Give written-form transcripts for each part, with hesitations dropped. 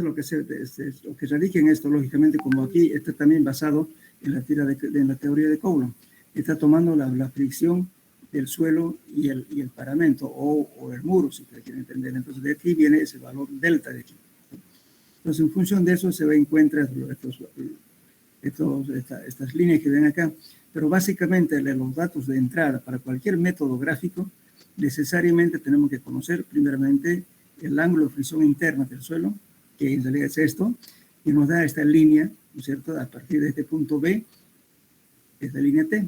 lo que radica en esto, lógicamente, como aquí está también basado en la teoría de Coulomb, está tomando la fricción del suelo y el paramento, o el muro, si ustedes quieren entender. Entonces, de aquí viene ese valor delta de aquí. Entonces, en función de eso, se encuentra estas líneas que ven acá. Pero básicamente, los datos de entrada para cualquier método gráfico, necesariamente tenemos que conocer, primeramente, el ángulo de fricción interna del suelo, que en realidad es esto, y nos da esta línea, ¿no es cierto?, a partir de este punto B, esta línea T,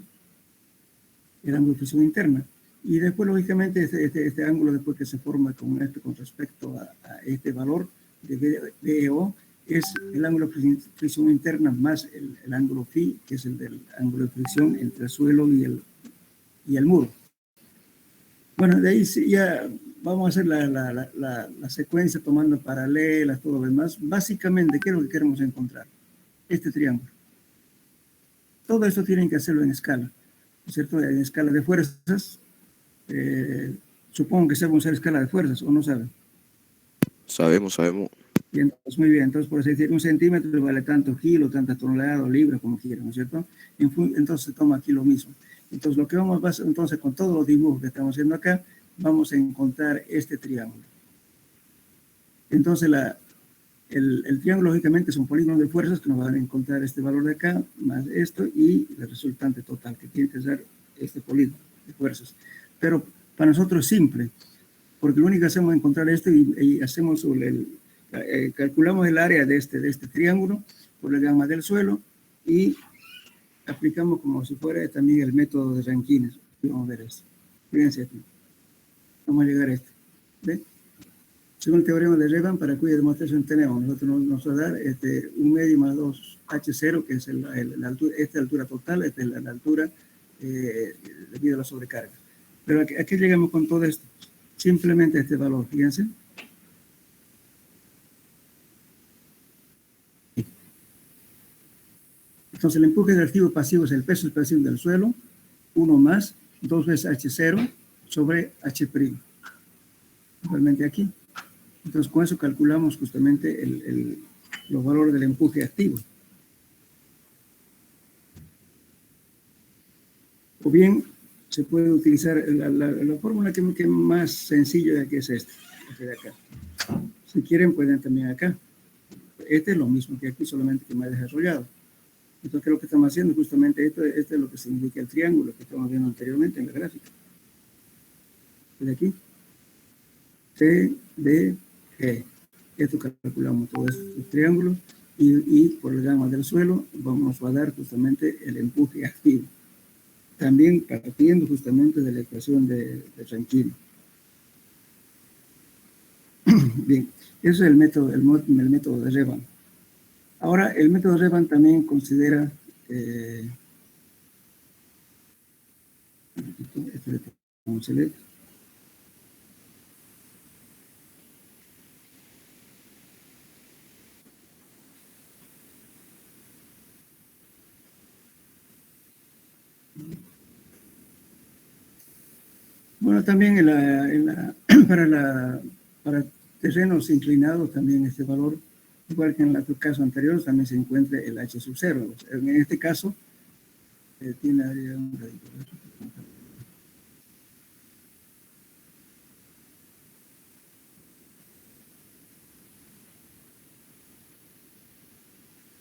el ángulo de fricción interna. Y después, lógicamente, este ángulo después que se forma con respecto a este valor de BEO, es el ángulo de fricción interna más el ángulo phi, que es el del ángulo de fricción entre el suelo y el muro. Bueno, de ahí ya vamos a hacer la secuencia tomando paralelas, todo lo demás. Básicamente, ¿qué es lo que queremos encontrar? Este triángulo. Todo esto tienen que hacerlo en escala, ¿no es cierto? En escala de fuerzas. Supongo que saben usar escala de fuerzas, ¿o no saben? Sabemos. Bien, pues muy bien. Entonces, por decir, 1 centímetro vale tanto kilo, tantas toneladas, libras, como quieran, ¿no es cierto? Entonces, se toma aquí lo mismo. Entonces, lo que vamos a hacer, entonces, con todos los dibujos que estamos haciendo acá, vamos a encontrar este triángulo. Entonces, el triángulo, lógicamente, es un polígono de fuerzas que nos van a encontrar este valor de acá, más esto, y el resultante total, que tiene que ser este polígono de fuerzas. Pero para nosotros es simple, porque lo único que hacemos es encontrar esto y hacemos calculamos el área de este triángulo por la gama del suelo y aplicamos como si fuera también el método de Rankine. Vamos a ver esto. Fíjense aquí. Vamos a llegar a esto. ¿Ve? Según el teorema de Revan, para cuya demostración tenemos, nosotros nos va a dar 1 medio más 2H0, que es la altura, esta es la altura total, esta es la altura debido a la sobrecarga. Pero ¿a qué llegamos con todo esto? Simplemente este valor, fíjense. Entonces, el empuje del activo pasivo es el peso expansivo del suelo, 1 más 2 veces H0 sobre H'. Igualmente aquí. Entonces, con eso calculamos justamente los valores del empuje activo. O bien, se puede utilizar la fórmula que es más sencilla, que es esta, de acá. Si quieren, pueden también acá. Este es lo mismo que aquí, solamente que más desarrollado. Entonces, ¿qué es lo que estamos haciendo? Justamente esto es lo que significa el triángulo que estamos viendo anteriormente en la gráfica. De aquí. C, D, G. Esto calculamos todos estos triángulos y por la gama del suelo vamos a dar justamente el empuje activo. También partiendo justamente de la ecuación de Rankine. Bien, eso es el método de Revan. Ahora, el método de Revan también considera bueno, también para terrenos inclinados, también este valor, igual que en el caso anterior, también se encuentra el H sub 0. En este caso, tiene área un radito.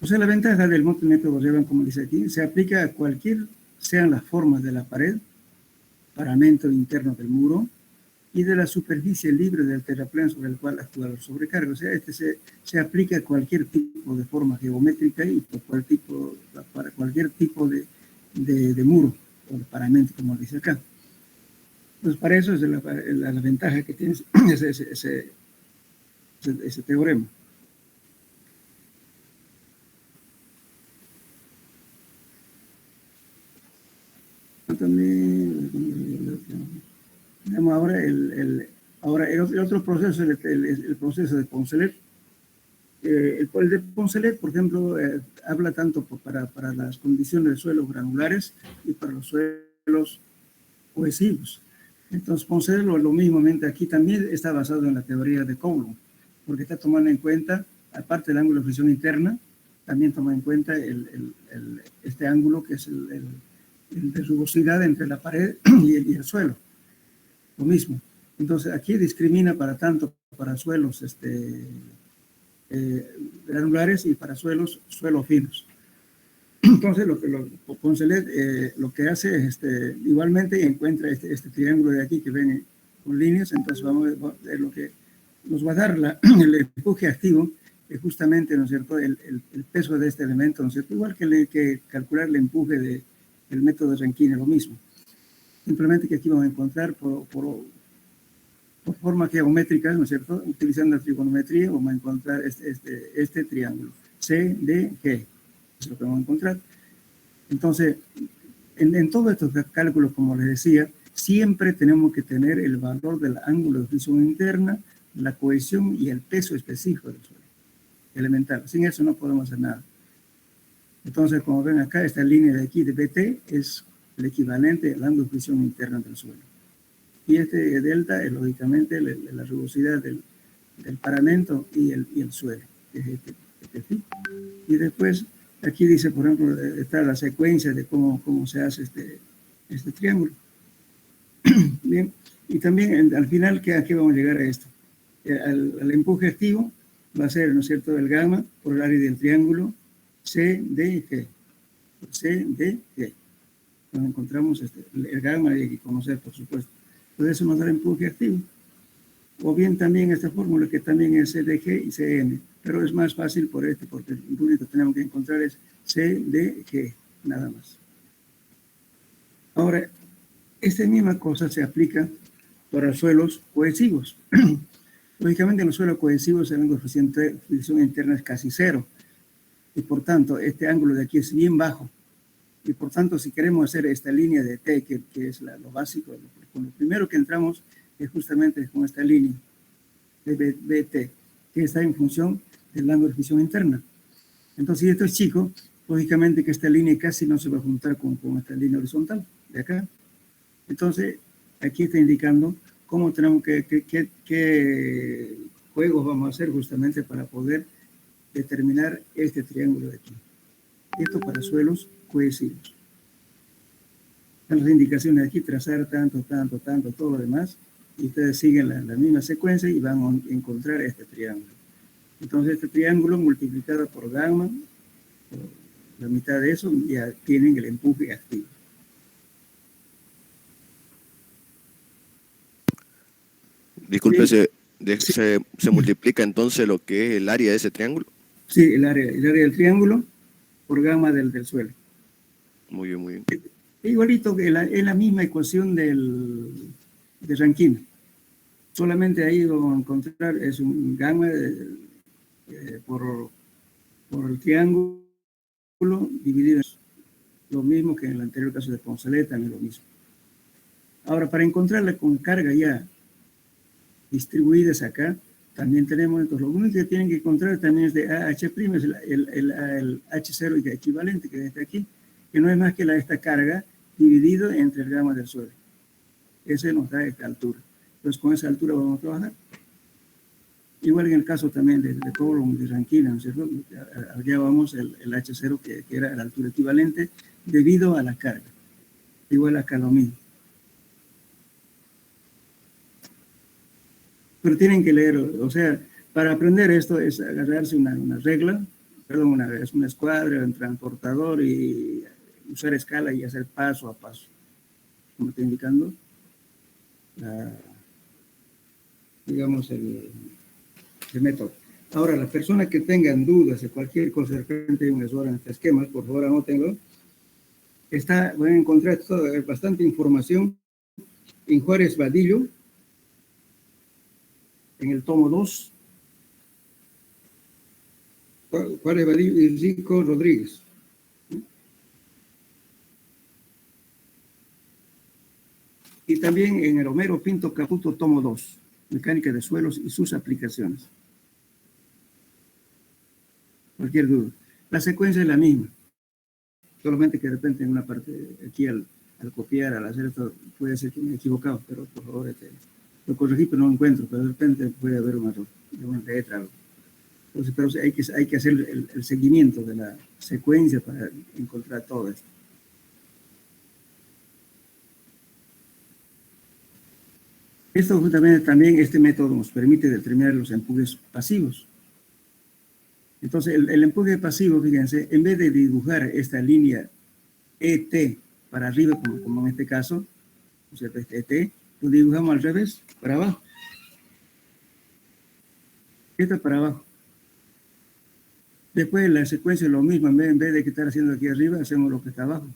O sea, la ventaja del método Revan, como dice aquí, se aplica a sean las formas de la pared, paramento interno del muro y de la superficie libre del terrapleno sobre el cual actúa la sobrecarga. O sea, se aplica a cualquier tipo de forma geométrica y para cualquier tipo de muro o de paramento, como dice acá. Entonces, para eso es la ventaja que tiene ese teorema. También ahora el otro proceso es el proceso de Poncelet. El de Poncelet, por ejemplo, habla tanto para las condiciones de suelos granulares y para los suelos cohesivos. Entonces, Poncelet lo mismamente aquí también está basado en la teoría de Coulomb, porque está tomando en cuenta aparte del ángulo de fricción interna, también toma en cuenta este ángulo que es el de rugosidad entre la pared y el suelo, lo mismo. Entonces, aquí discrimina para tanto para suelos granulares y para suelos finos. Entonces, Poncelet lo que hace es, igualmente encuentra este triángulo de aquí que ven con líneas, entonces vamos a ver lo que nos va a dar el empuje activo, es justamente, ¿no es cierto?, el peso de este elemento, ¿no es cierto?, igual que calcular el empuje del método de Rankine, lo mismo. Simplemente que aquí vamos a encontrar por formas geométricas, ¿no es cierto?, utilizando la trigonometría, vamos a encontrar este triángulo, CDG. Es lo que vamos a encontrar. Entonces, en todos estos cálculos, como les decía, siempre tenemos que tener el valor del ángulo de fricción interna, la cohesión y el peso específico del suelo. Elemental. Sin eso no podemos hacer nada. Entonces, como ven acá, esta línea de aquí de BT es el equivalente al ángulo de fricción interna del suelo. Y este delta es lógicamente la rugosidad del paramento y el suelo. Que es este. Y después, aquí dice, por ejemplo, está la secuencia de cómo se hace este triángulo. Bien, y también al final, ¿a qué vamos a llegar a esto? Al empuje activo va a ser, ¿no es cierto?, el gamma por el área del triángulo CDG. CDG. Nos encontramos el gamma hay que conocer, por supuesto. Entonces eso nos da el empuje activo. O bien también esta fórmula que también es CDG y CM. Pero es más fácil porque el único que tenemos que encontrar es CDG, nada más. Ahora, esta misma cosa se aplica para suelos cohesivos. Lógicamente, en los suelos cohesivos el ángulo de fricción interna es casi cero. Y por tanto, este ángulo de aquí es bien bajo. Y por tanto, si queremos hacer esta línea de T, que es lo básico, lo primero que entramos es justamente con esta línea de BT, que está en función del ángulo de fricción interna. Entonces, si esto es chico, lógicamente que esta línea casi no se va a juntar con esta línea horizontal de acá. Entonces, aquí está indicando cómo tenemos qué juegos vamos a hacer justamente para poder determinar este triángulo de aquí. Esto para suelos cohesivos. Están las indicaciones de aquí, trazar tanto, todo lo demás, y ustedes siguen la misma secuencia y van a encontrar este triángulo. Entonces, este triángulo multiplicado por gamma, por la mitad de eso, ya tienen el empuje activo. Disculpe, ¿se multiplica entonces lo que es el área de ese triángulo? Sí, el área del triángulo por gamma del suelo. Muy bien, muy bien. Igualito que es la misma ecuación de Rankine. Solamente ahí vamos a encontrar es un gamma por el triángulo dividido. Lo mismo que en el anterior caso de Poncelet, también lo mismo. Ahora, para encontrarla con carga ya distribuidas acá, también tenemos, entonces lo único que tienen que encontrar también es de AH', es el H0 equivalente que está aquí, que no es más que esta carga dividido entre el gamma del suelo. Ese nos da esta altura. Entonces con esa altura vamos a trabajar. Igual en el caso también de Coulomb, de Rankine, ¿no es cierto? Allá vamos el H0 que era la altura equivalente debido a la carga. Igual acá lo mismo. Pero tienen que leer, o sea, para aprender esto es agarrarse una regla, perdón, es una escuadra, un transportador y usar escala y hacer paso a paso. Como está indicando, digamos, el método. Ahora, las personas que tengan dudas de cualquier cosa, de repente hay un error en este esquema, por favor anótenlo. Van a encontrar bastante información en Juárez Vadillo, en el tomo 2, Juárez Vadillo y Rico Rodríguez. Y también en el Homero Pinto Caputo, tomo 2, Mecánica de Suelos y sus aplicaciones. Cualquier duda. La secuencia es la misma. Solamente que de repente en una parte, aquí al copiar, al hacer esto, puede ser que me he equivocado, pero por favor, lo corregí, pero no lo encuentro, pero de repente puede haber un error de una letra. Entonces, pero hay que hacer el seguimiento de la secuencia para encontrar todo esto. Esto justamente también, este método nos permite determinar los empujes pasivos. Entonces, el empuje pasivo, fíjense, en vez de dibujar esta línea ET para arriba, como en este caso, o sea, este ET, lo dibujamos al revés, para abajo. Esta para abajo. Después la secuencia es lo mismo, en vez de que estar haciendo aquí arriba, hacemos lo que está abajo.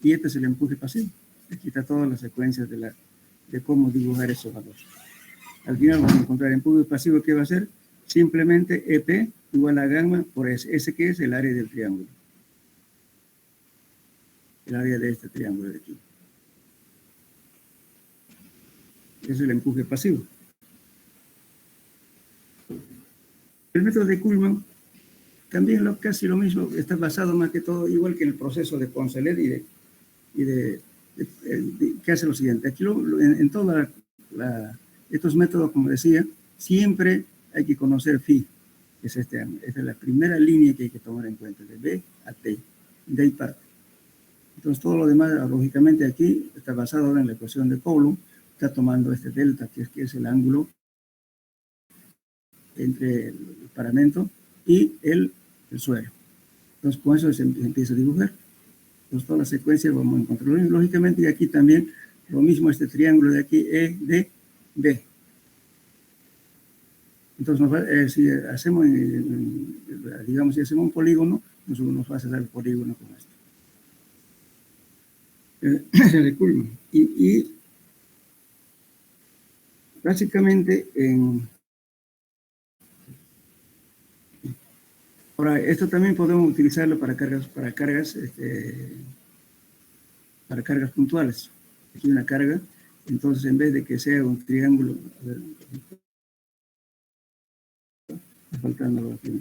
Y este es el empuje pasivo. Aquí está todas las secuencias de cómo dibujar esos valores. Al final vamos a encontrar el empuje pasivo, ¿qué va a ser? Simplemente EP igual a gamma por S. ¿Ese qué es? El área del triángulo. El área de este triángulo de aquí. Ese es el empuje pasivo. El método de Kuhlmann también casi lo mismo, está basado más que todo, igual que en el proceso de Poncelet que hace lo siguiente. Aquí en todos estos métodos, como decía, siempre hay que conocer phi, que es este ángulo. Esta es la primera línea que hay que tomar en cuenta, de B a T, de ahí parte. Entonces todo lo demás, lógicamente aquí, está basado en la ecuación de Coulomb, está tomando este delta, que es el ángulo entre el paramento y el suelo. Entonces con eso se empieza a dibujar. Entonces toda la secuencia vamos a encontrar. Lógicamente, y aquí también lo mismo, este triángulo de aquí, E, D, B. Entonces, si hacemos, digamos, si hacemos un polígono, nos va a dar el polígono con esto. Se reculma. Y básicamente, ahora, esto también podemos utilizarlo para cargas puntuales. Aquí una carga, entonces en vez de que sea un triángulo, a ver, faltando lo que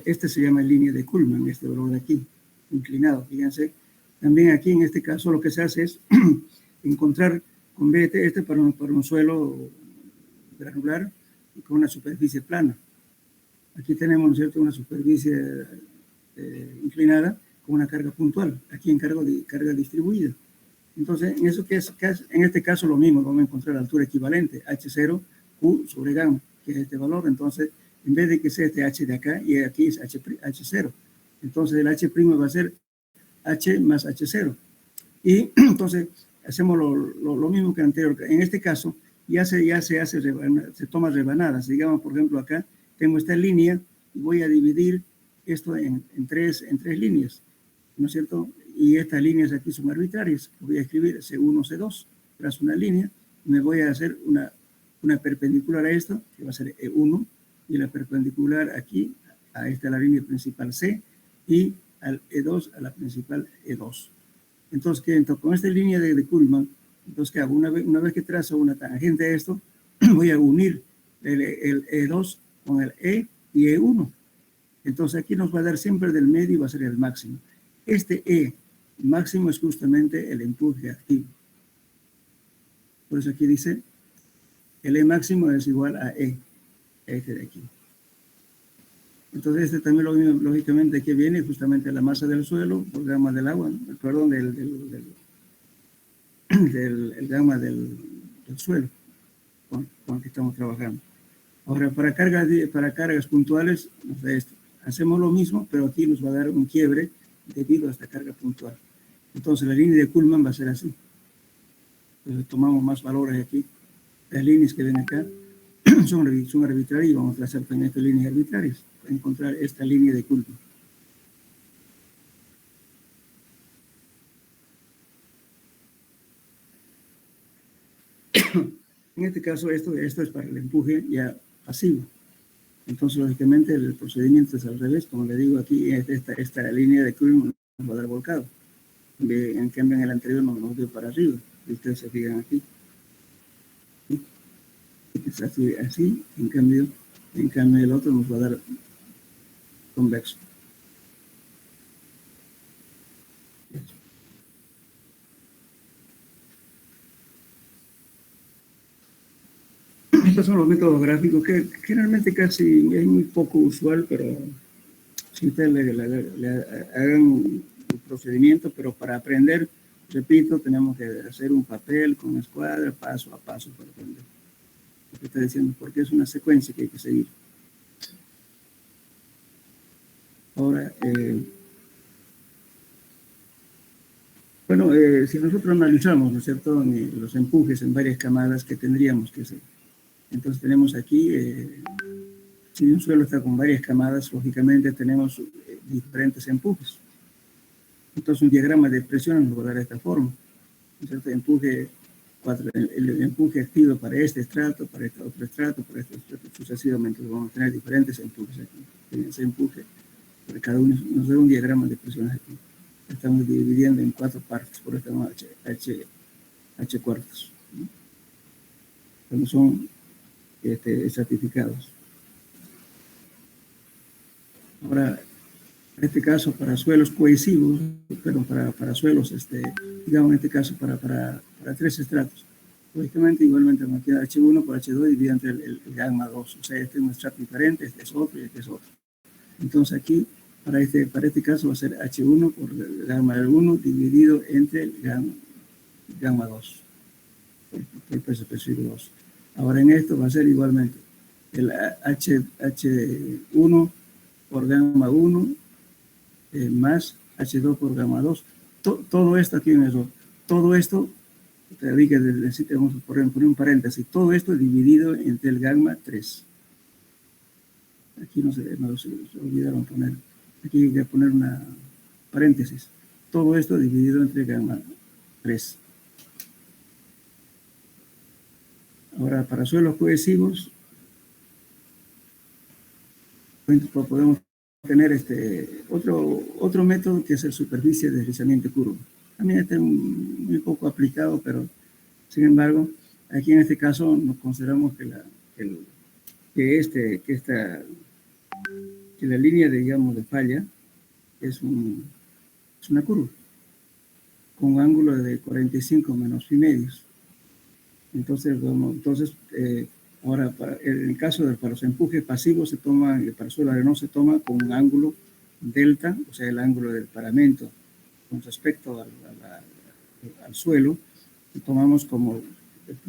Este se llama línea de Kuhlmann, este valor de aquí, inclinado. Fíjense, también aquí en este caso lo que se hace es encontrar con BT para un suelo granular y con una superficie plana. Aquí tenemos, ¿no es cierto?, una superficie inclinada con una carga puntual. Aquí en carga distribuida. Entonces, en este caso lo mismo, vamos a encontrar la altura equivalente, H0, Q sobre gamma, que es este valor. Entonces, en vez de que sea este H de acá, y aquí es H0. Entonces, el H' va a ser H más H0. Y entonces, hacemos lo mismo que anterior. En este caso, ya se toma rebanadas. Digamos, por ejemplo, acá tengo esta línea y voy a dividir esto en tres líneas, ¿no es cierto? Y estas líneas aquí son arbitrarias. Voy a escribir C1, C2, trazo una línea, y me voy a hacer una perpendicular a esto, que va a ser E1, y la perpendicular aquí, a esta la línea principal C, y al E2 a la principal E2. Entonces, con esta línea de Kuhlmann, entonces, ¿qué hago? Una vez que trazo una tangente a esto, voy a unir el E2 con el E y E1. Entonces, aquí nos va a dar siempre del medio y va a ser el máximo. Este E máximo es justamente el empuje activo. Por eso aquí dice, el E máximo es igual a E, este de aquí. Entonces, este también lógicamente aquí viene justamente la masa del suelo, por gamma del agua, ¿no? Perdón, el gamma del suelo con el que estamos trabajando. Ahora, para cargas puntuales, hacemos lo mismo, pero aquí nos va a dar un quiebre debido a esta carga puntual. Entonces, la línea de Kuhlmann va a ser así. Entonces, tomamos más valores aquí. Las líneas que ven acá son arbitrarias y vamos a trazar también estas líneas arbitrarias para encontrar esta línea de Kuhlmann. En este caso, esto es para el empuje ya pasivo. Entonces, lógicamente, el procedimiento es al revés. Como le digo aquí, esta línea de Kuhlmann nos va a dar volcado. En cambio, en el anterior nos dio para arriba. Y ustedes se fijan aquí. ¿Sí? Es así. En cambio, el otro nos va a dar convexo. Estos son los métodos gráficos que generalmente casi es muy poco usual, pero si ustedes le hagan un procedimiento, pero para aprender, repito, tenemos que hacer un papel con escuadra, paso a paso para aprender. Lo que está diciendo, porque es una secuencia que hay que seguir. Ahora, si nosotros analizamos, ¿no es cierto?, los empujes en varias camadas que tendríamos que hacer. Entonces tenemos aquí, si un suelo está con varias camadas, lógicamente tenemos diferentes empujes. Entonces un diagrama de presión nos va a dar de esta forma. ¿No es cierto? El empuje activo para este estrato, para este otro estrato, para este estrato, sucesivamente. Vamos a tener diferentes empujes aquí. Ese empuje, para cada uno nos da un diagrama de presiones aquí. Estamos dividiendo en 4 partes, por esta H cuartos, ¿no? Cuando son estratificados. Ahora, en este caso, para suelos cohesivos, pero para suelos, digamos en este caso, para 3 estratos. Lógicamente, igualmente nos queda H1 por H2 dividido entre el gamma 2. O sea, este es un estrato diferente, este es otro y este es otro. Entonces aquí, para este caso, va a ser H1 por el gamma 1 dividido entre el gamma 2. Por peso específico 2. Ahora en esto va a ser igualmente el H1 por gamma 1 más H2 por gamma 2. Todo esto aquí en eso, todo esto, vamos a poner un paréntesis, todo esto dividido entre el gamma 3. Aquí no se olvidaron poner, aquí hay que poner una paréntesis. Todo esto dividido entre gamma 3. Ahora, para suelos cohesivos, podemos tener otro método que es el superficie de deslizamiento curvo. También está muy poco aplicado, pero sin embargo, aquí en este caso nos consideramos que la línea, digamos, de falla es una curva con un ángulo de 45 menos phi medios. Entonces, ahora, en el caso para los empujes pasivos se toma, para el suelo arenoso se toma con un ángulo delta, o sea, el ángulo del paramento con respecto al suelo, y tomamos como,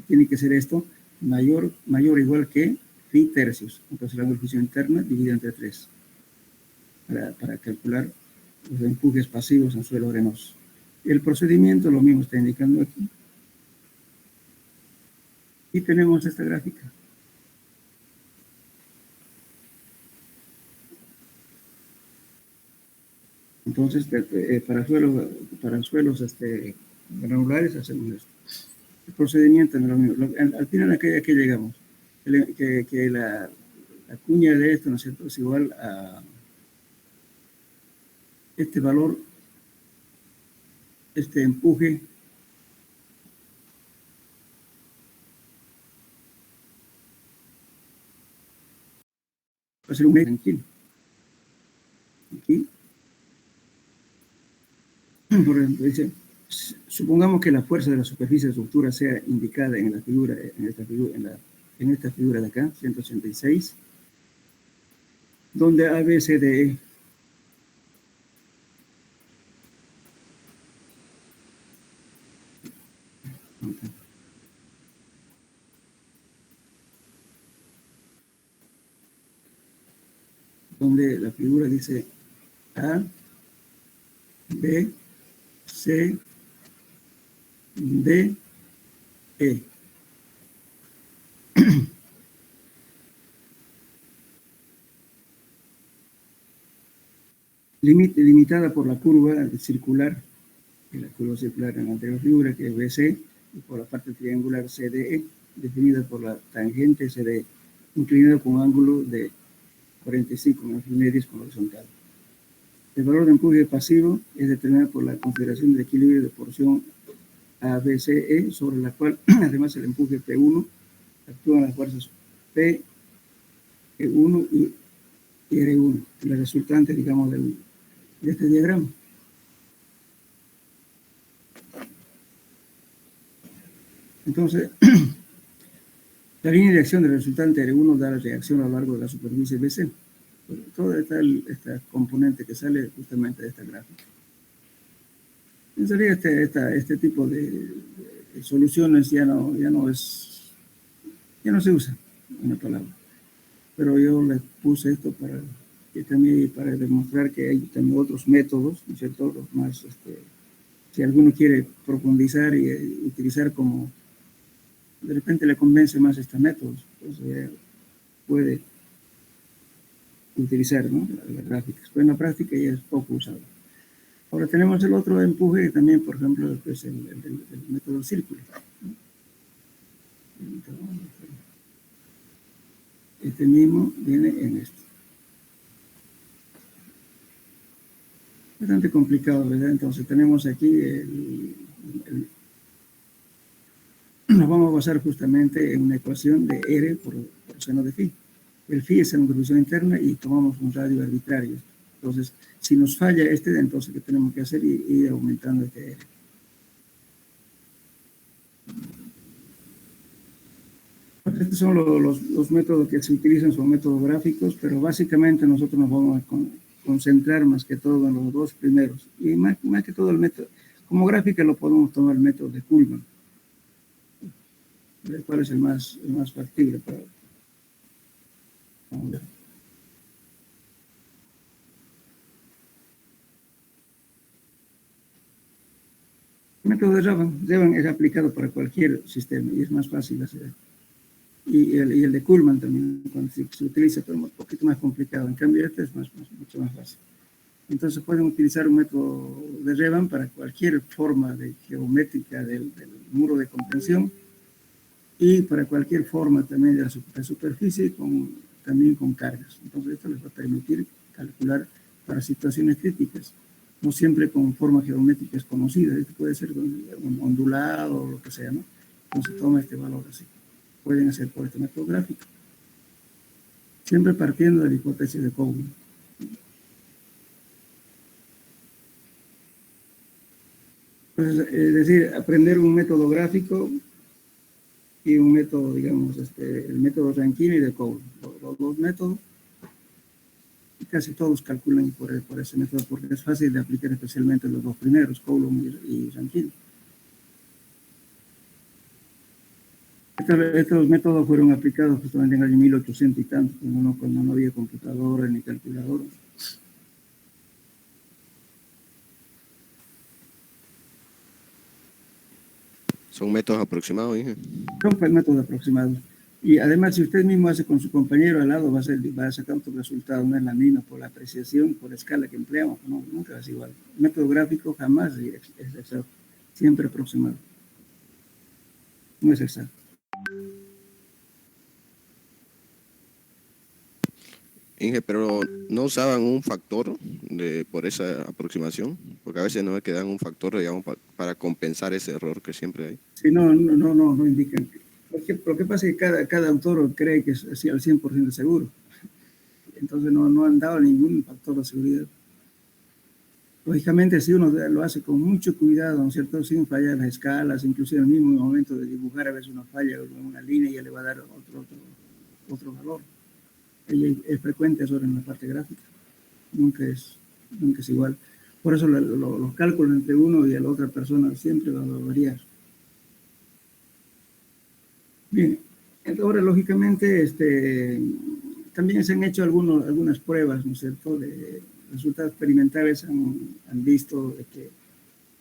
tiene que ser esto, mayor o igual que phi tercios. Entonces, el ángulo de fusión interna dividido entre 3 para calcular los empujes pasivos en suelo arenoso. El procedimiento, lo mismo está indicando aquí. Y tenemos esta gráfica. Entonces, para suelos granulares hacemos esto. El procedimiento es lo mismo. Al final, ¿a qué llegamos? Que la cuña de esto, ¿no es cierto?, es igual a este valor, este empuje va a ser un tranquilo. Aquí, por ejemplo, dice, supongamos que la fuerza de la superficie de estructura sea indicada en esta figura de acá, 186, donde ABCDE donde la figura dice A, B, C, D, E. Limitada por la curva circular, en la anterior figura, que es BC, y por la parte triangular CDE, definida por la tangente CDE, inclinada con un ángulo de 45 menos el medio con horizontal. El valor de empuje pasivo es determinado por la configuración del equilibrio de porción ABCE, sobre la cual además el empuje P1 actúan las fuerzas P, E1 y R1, la resultante, digamos, de este diagrama. Entonces, la línea de acción del resultante R1 da la reacción a lo largo de la superficie BC. Toda esta componente que sale justamente de esta gráfica. En realidad, este tipo de soluciones ya no se usa, en una palabra. Pero yo les puse esto para demostrar que hay también otros métodos, ¿no es cierto? Los más, si alguno quiere profundizar y utilizar como, de repente le convence más estos métodos, entonces puede utilizar, ¿no?, las gráficas. Pero en la práctica ya es poco usado. Ahora tenemos el otro empuje, que también, por ejemplo, es el método círculo. Este mismo viene en esto. Bastante complicado, ¿verdad? Entonces tenemos aquí nos vamos a basar justamente en una ecuación de R por seno de phi. El phi es una contribución interna y tomamos un radio arbitrario. Entonces, si nos falla entonces, ¿qué tenemos que hacer? Ir aumentando este R. Estos son los métodos que se utilizan, son métodos gráficos, pero básicamente nosotros nos vamos a concentrar más que todo en los dos primeros. Y más que todo el método, como gráfica lo podemos tomar el método de Kuhlmann, el cual es el más factible para... Vamos a ver. El método de Revan es aplicado para cualquier sistema y es más fácil hacer. Y el de Kuhlmann también, cuando se utiliza, pero un poquito más complicado. En cambio, este es mucho más fácil. Entonces pueden utilizar un método de Revan para cualquier forma de geométrica del muro de contención y para cualquier forma también de la superficie, también con cargas. Entonces esto les va a permitir calcular para situaciones críticas, no siempre con formas geométricas conocidas. Esto puede ser un ondulado o lo que sea, ¿no? Entonces toma este valor así. Pueden hacer por este método gráfico. Siempre partiendo de la hipótesis de Coulomb. Entonces, es decir, aprender un método gráfico y un método, digamos, el método Rankine y de Coulomb. Los dos métodos, casi todos calculan por ese método, porque es fácil de aplicar, especialmente los dos primeros, Coulomb y Rankine. Estos métodos fueron aplicados justamente en el año 1800 y tanto, cuando no había computadoras ni calculadoras. Son métodos aproximados, Inge. Son métodos aproximados. Y además, si usted mismo hace con su compañero al lado, va a sacar otro resultado, no es la misma por la apreciación, por la escala que empleamos, no, nunca es igual. El método gráfico jamás es exacto, siempre aproximado. No es exacto. Inge, pero no usaban un factor por esa aproximación, porque a veces no me quedan un factor, digamos, para compensar ese error que siempre hay. Sí, no indican. Lo que pasa es que cada autor cree que es así al 100% seguro. Entonces no han dado ningún factor de seguridad. Lógicamente, si uno lo hace con mucho cuidado, ¿no es cierto?, sin fallar las escalas, inclusive en el mismo momento de dibujar, a veces uno falla en una línea y ya le va a dar otro valor. Es frecuente eso en la parte gráfica. Nunca es igual. Por eso los cálculos entre uno y la otra persona siempre van a variar. Bien, ahora lógicamente también se han hecho algunas pruebas, ¿no es cierto?, de resultados experimentales han visto de que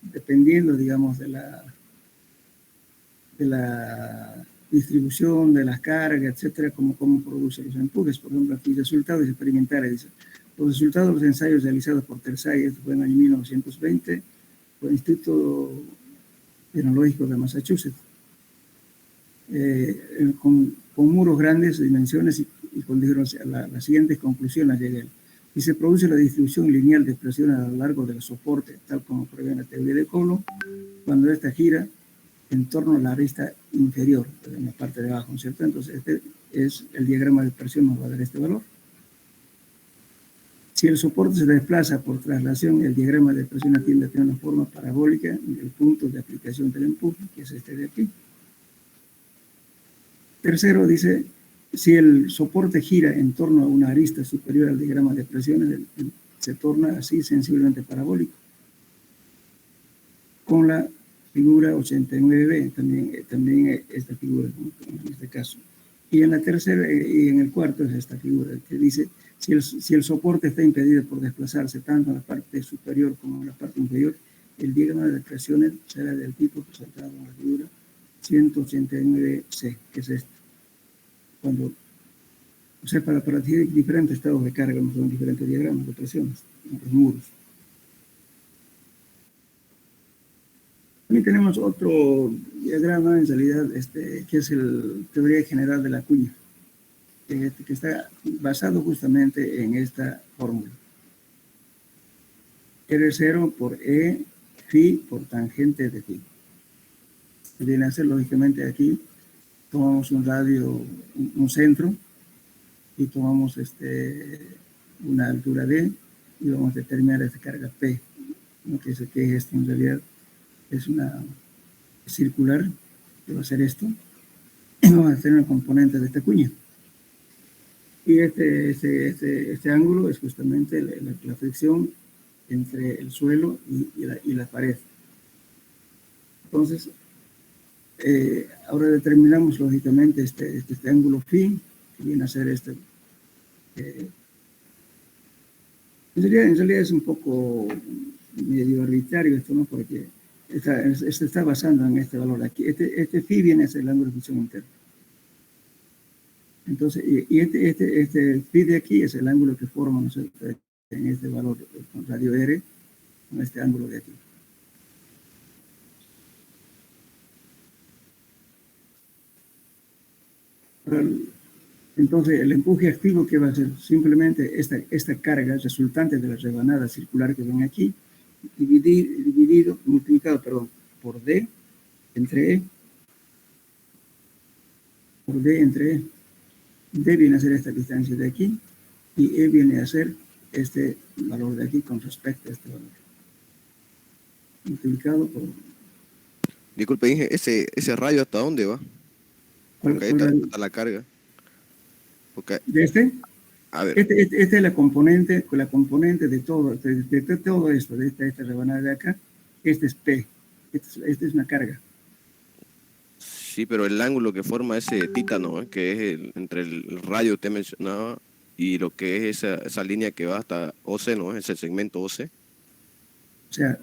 dependiendo, digamos, de la distribución de las cargas, etcétera, cómo produce los empujes. Por ejemplo, aquí resultados experimentales, dice, los resultados de los ensayos realizados por Tersay, esto fue en el año 1920, por el Instituto Tecnológico de Massachusetts, con muros grandes, dimensiones y condujeron a las siguientes conclusiones llegué él. Y se produce la distribución lineal de presiones a lo largo del soporte, tal como prevé en la teoría de Coulomb, cuando esta gira en torno a la arista inferior, en la parte de abajo, ¿cierto? Entonces, este es el diagrama de presión, nos va a dar este valor. Si el soporte se desplaza por traslación, el diagrama de presión tiende a tener una forma parabólica en el punto de aplicación del empuje, que es este de aquí. Tercero, dice, si el soporte gira en torno a una arista superior al diagrama de presiones, se torna así sensiblemente parabólico. Con la figura 89b, también esta figura, en este caso. Y en la tercera y en el cuarto es esta figura, que dice, si el soporte está impedido por desplazarse tanto en la parte superior como en la parte inferior, el diagrama de presiones será del tipo presentado en la figura 189c, que es este. Cuando, o sea, para diferentes estados de carga, no son diferentes diagramas de presiones en los muros. También tenemos otro diagrama, en realidad, que es el teoría general de la cuña, que está basado justamente en esta fórmula. R0 por E, phi por tangente de phi. Viene a ser, lógicamente, aquí tomamos un radio, un centro, y tomamos una altura D, y vamos a determinar esta carga P, ¿no? que es esto en realidad es una circular, que va a ser esto, y vamos a tener un componente de esta cuña. Y este ángulo es justamente la fricción entre el suelo y la pared. Entonces, ahora determinamos lógicamente este ángulo phi, que viene a ser en realidad es un poco medio arbitrario esto, ¿no? Porque se está basando en este valor aquí. Este phi viene a ser el ángulo de fricción interno. Entonces, y este phi de aquí es el ángulo que forma, ¿no? En este valor con radio R, con este ángulo de aquí. Entonces, el empuje activo, que va a ser simplemente esta carga resultante de la rebanada circular que ven aquí, multiplicado por D entre E, por D entre E. D viene a ser esta distancia de aquí, y E viene a ser este valor de aquí con respecto a este valor. Multiplicado por... Disculpe, Inge, ese radio ¿hasta dónde va? Porque ahí está la carga. Porque, ¿De este? a ver. Esta es la componente de todo, de todo esto, de esta rebanada de acá. Este es P. Esta es una carga. Sí, pero el ángulo que forma ese títano, que es entre el radio que usted mencionaba y lo que es esa línea que va hasta OC, ¿no? Ese segmento OC. O sea,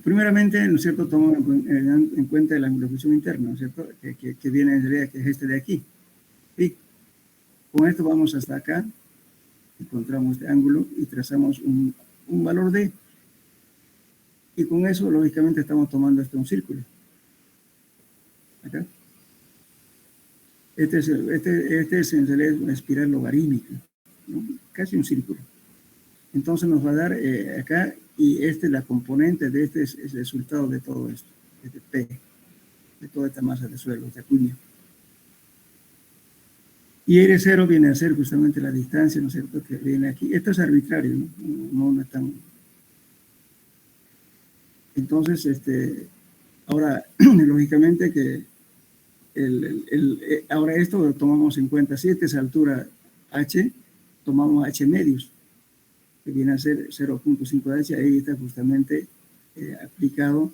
primeramente, ¿no es cierto?, tomamos en cuenta el ángulo de fricción interno, ¿no es cierto?, que viene en realidad, que es este de aquí. ¿Sí? Con esto vamos hasta acá, encontramos este ángulo y trazamos un valor D. Y con eso, lógicamente, estamos tomando un círculo. Acá. Este es en realidad una espiral logarítmica, ¿no? Casi un círculo. Entonces nos va a dar acá, y la componente de es el resultado de todo esto, este P, de toda esta masa de suelo, esta cuña. Y R0 viene a ser justamente la distancia, ¿no es cierto?, que viene aquí. Esto es arbitrario, ¿no? No es tan... Entonces, ahora, lógicamente que ahora esto lo tomamos en cuenta. Si esta es altura H, tomamos H medios, que viene a ser 0.5 H, ahí está justamente aplicado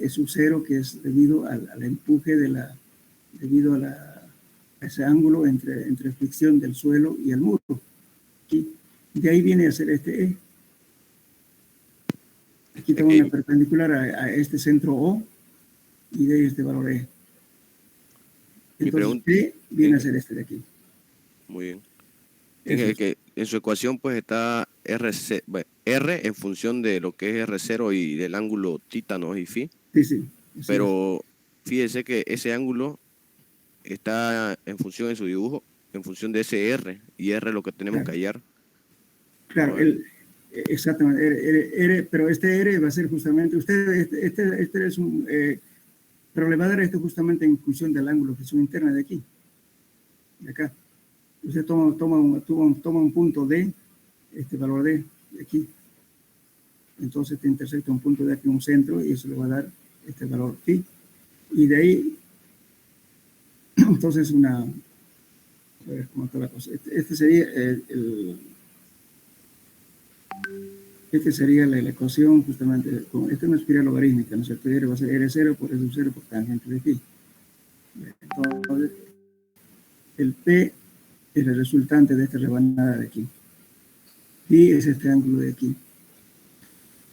sub 0, que es debido al empuje debido a ese ángulo entre fricción del suelo y el muro. Aquí. De ahí viene a ser E. Aquí tengo una perpendicular a este centro O, y de ahí este valor E. Entonces, P viene a ser este de aquí. Muy bien. Que en su ecuación pues está R en función de lo que es R0 y del ángulo títano y phi. Sí. Pero fíjese que ese ángulo está en función de su dibujo en función de ese R, y R es lo que tenemos que hallar. Claro, exactamente, pero este R va a ser justamente, este es un, pero le va a dar esto justamente en función del ángulo de fricción interna de aquí, de acá. Usted toma un punto D, este valor D, de aquí. Entonces te intersecta un punto de aquí, un centro, y eso le va a dar este valor phi. Y de ahí, entonces a ver cómo está la cosa. Este sería esta sería la ecuación justamente, esta es una espiral logarítmica, ¿no es cierto? R va a ser R0 por S0 por tangente de phi. Entonces, el P es el resultante de esta rebanada de aquí. Phi es este ángulo de aquí.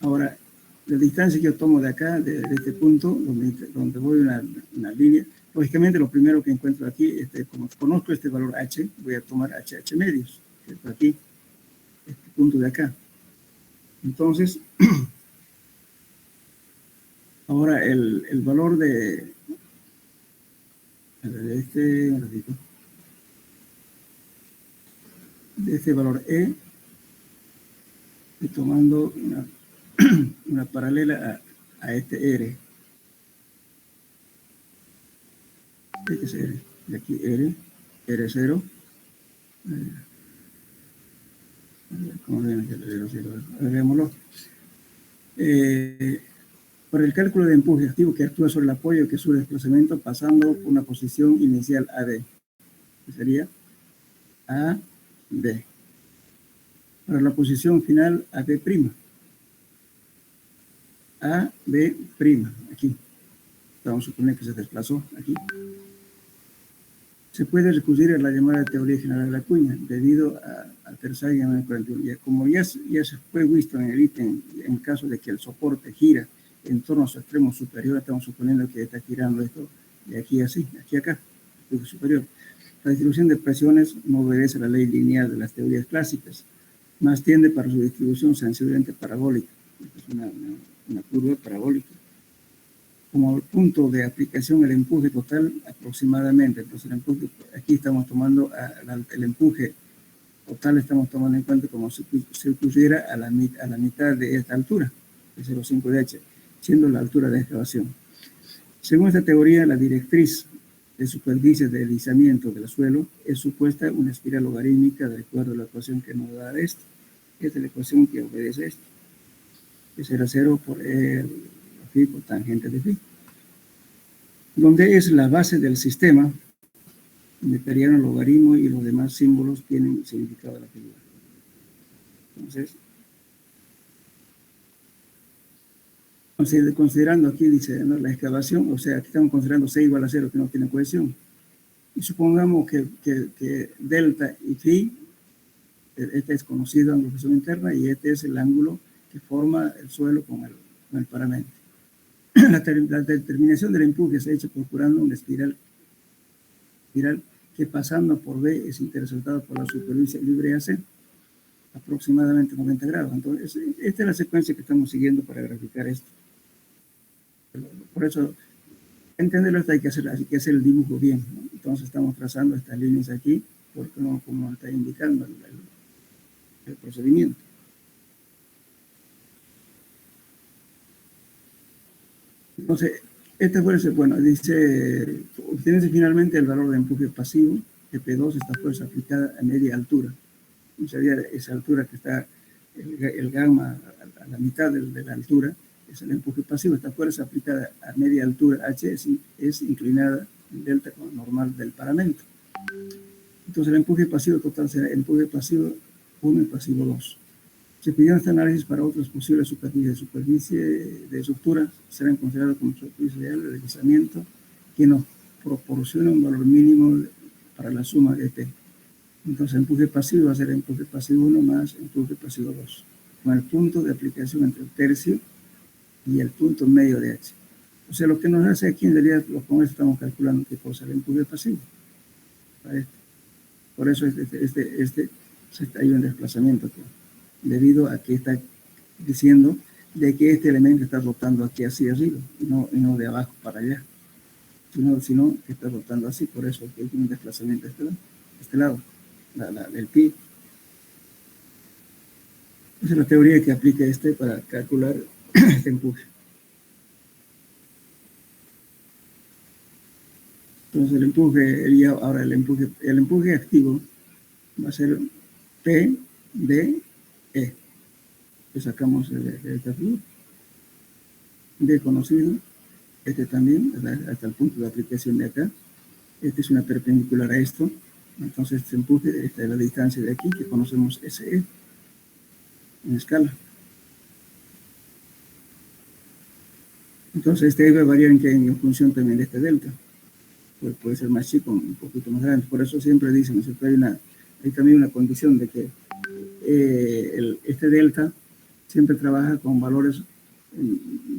Ahora, la distancia que yo tomo de acá, de este punto, donde voy una línea, lógicamente lo primero que encuentro aquí, como conozco este valor h, voy a tomar h medios, que es aquí, este punto de acá. Entonces, ahora el valor de este valor E, estoy tomando una paralela a este R. Este es R. De aquí R, R0. ¿Cómo ven? Veámoslo. Para el cálculo de empuje activo que actúa sobre el apoyo que sube desplazamiento pasando por una posición inicial AD, que sería AD. Para la posición final AB'. AB', aquí. Vamos a suponer que se desplazó aquí. Se puede recurrir a la llamada teoría general de la cuña, debido al tercer llamado 41. Como ya se fue visto en el ítem, en caso de que el soporte gira en torno a su extremo superior, estamos suponiendo que está girando esto de aquí así, aquí acá, superior. La distribución de presiones no obedece a la ley lineal de las teorías clásicas, más tiende para su distribución sensiblemente parabólica. Es una curva parabólica. Como punto de aplicación el empuje total aproximadamente. Entonces el empuje, aquí estamos tomando el empuje total, estamos tomando en cuenta como si ocurriera a la mitad de esta altura, de 0,5 de h, siendo la altura de excavación. Según esta teoría, la directriz de superficie de deslizamiento del suelo es supuesta una espiral logarítmica de acuerdo a la ecuación que nos da esto. Esta es la ecuación que obedece a esto. Es R0 por phi por tangente de phi. Donde es la base del sistema, neperiano, logaritmo y los demás símbolos tienen significado de la figura. Entonces, considerando aquí, dice, ¿no?, la excavación, o sea, aquí estamos considerando C igual a 0, que no tiene cohesión. Y supongamos que delta y phi, este es conocido ángulo de fricción interna, y este es el ángulo que forma el suelo con el paramento. La determinación del empuje se ha hecho procurando una espiral que pasando por B es interceptada por la superficie libre AC, aproximadamente 90 grados. Entonces, esta es la secuencia que estamos siguiendo para graficar esto. Por eso, entenderlo esto hay que hacer el dibujo bien, ¿no? Entonces estamos trazando estas líneas aquí, porque no, como está indicando el procedimiento. Entonces, esta fuerza, bueno, dice, obtiene finalmente el valor de empuje pasivo, P2, esta fuerza aplicada a media altura. Sería esa altura que está el gamma a la mitad de la altura, es el empuje pasivo. Esta fuerza aplicada a media altura, H, es inclinada en delta normal del paramento. Entonces el empuje pasivo total será el empuje pasivo 1 y pasivo 2. Se pidió este análisis para otras posibles superficie de estructura, serán consideradas como superficie real de deslizamiento, que nos proporciona un valor mínimo para la suma de P. Entonces el empuje pasivo va a ser el empuje pasivo 1 más empuje pasivo 2, con el punto de aplicación entre el tercio y el punto medio de H. O sea, lo que nos hace aquí en realidad, con esto estamos calculando qué cosa, el empuje pasivo. Por eso hay un desplazamiento aquí, debido a que está diciendo de que este elemento está rotando aquí hacia arriba, y no de abajo para allá, sino que está rotando así, por eso que hay un desplazamiento este lado. este lado, el pi. Esa es la teoría que aplica para calcular este empuje. Entonces el empuje, ahora el empuje activo va a ser P, D, E. Le sacamos esta figura. D conocido, este también, hasta el punto de aplicación de acá. Este es una perpendicular a esto. Entonces este empuje, esta es la distancia de aquí, que conocemos SE en escala. Entonces este va a variar en función también de este delta. Puede ser más chico, un poquito más grande. Por eso siempre dicen, ¿no? Siempre hay también una condición de que este delta siempre trabaja con valores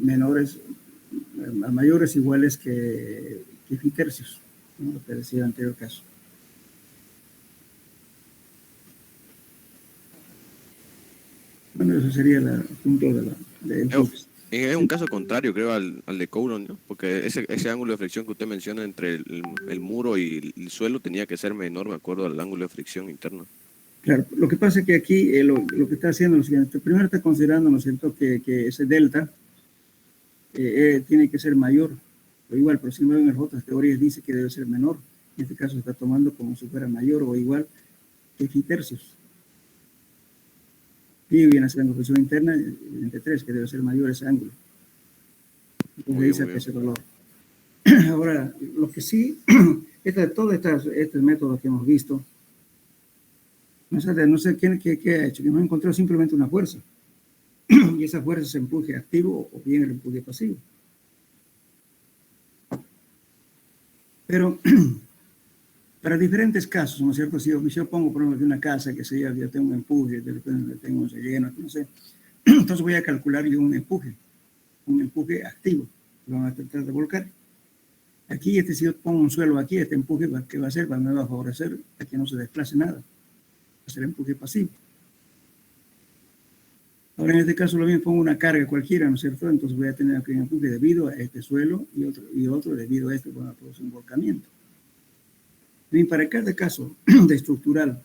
menores, mayores, iguales que phi tercios, ¿no? Lo que decía en el anterior caso. Bueno, eso sería el punto de enfoques. Es un caso contrario, creo, al de Coulomb, ¿no? Porque ese ángulo de fricción que usted menciona entre el muro y el suelo tenía que ser menor, de acuerdo al ángulo de fricción interno. Claro, lo que pasa es que aquí lo que está haciendo es lo siguiente. Primero está considerando, ¿no es cierto?, que ese delta tiene que ser mayor, o igual, pero sin embargo en las otras teorías dice que debe ser menor. En este caso está tomando como si fuera mayor o igual que phi tercios. Pi viene a ser la fricción interna entre 3, que debe ser mayor ese ángulo. Entonces ahí saca ese valor. Ahora, lo que sí, todos estos métodos que hemos visto, no sé qué ha hecho, que hemos encontrado simplemente una fuerza. Y esa fuerza es empuje activo o bien el empuje pasivo. Pero para diferentes casos, ¿no es cierto? Si yo pongo, por ejemplo, una casa que yo tengo un empuje, de repente tengo un relleno, no sé. Entonces voy a calcular yo un empuje activo, lo van a tratar de volcar. Aquí, si yo pongo un suelo aquí, este empuje, ¿qué va a hacer? Me va a favorecer a que no se desplace nada. Va a ser empuje pasivo. Ahora, en este caso, lo mismo, pongo una carga cualquiera, ¿no es cierto? Entonces voy a tener aquí un empuje debido a este suelo y otro debido a van a producir un volcamiento. Y para cada caso de estructural,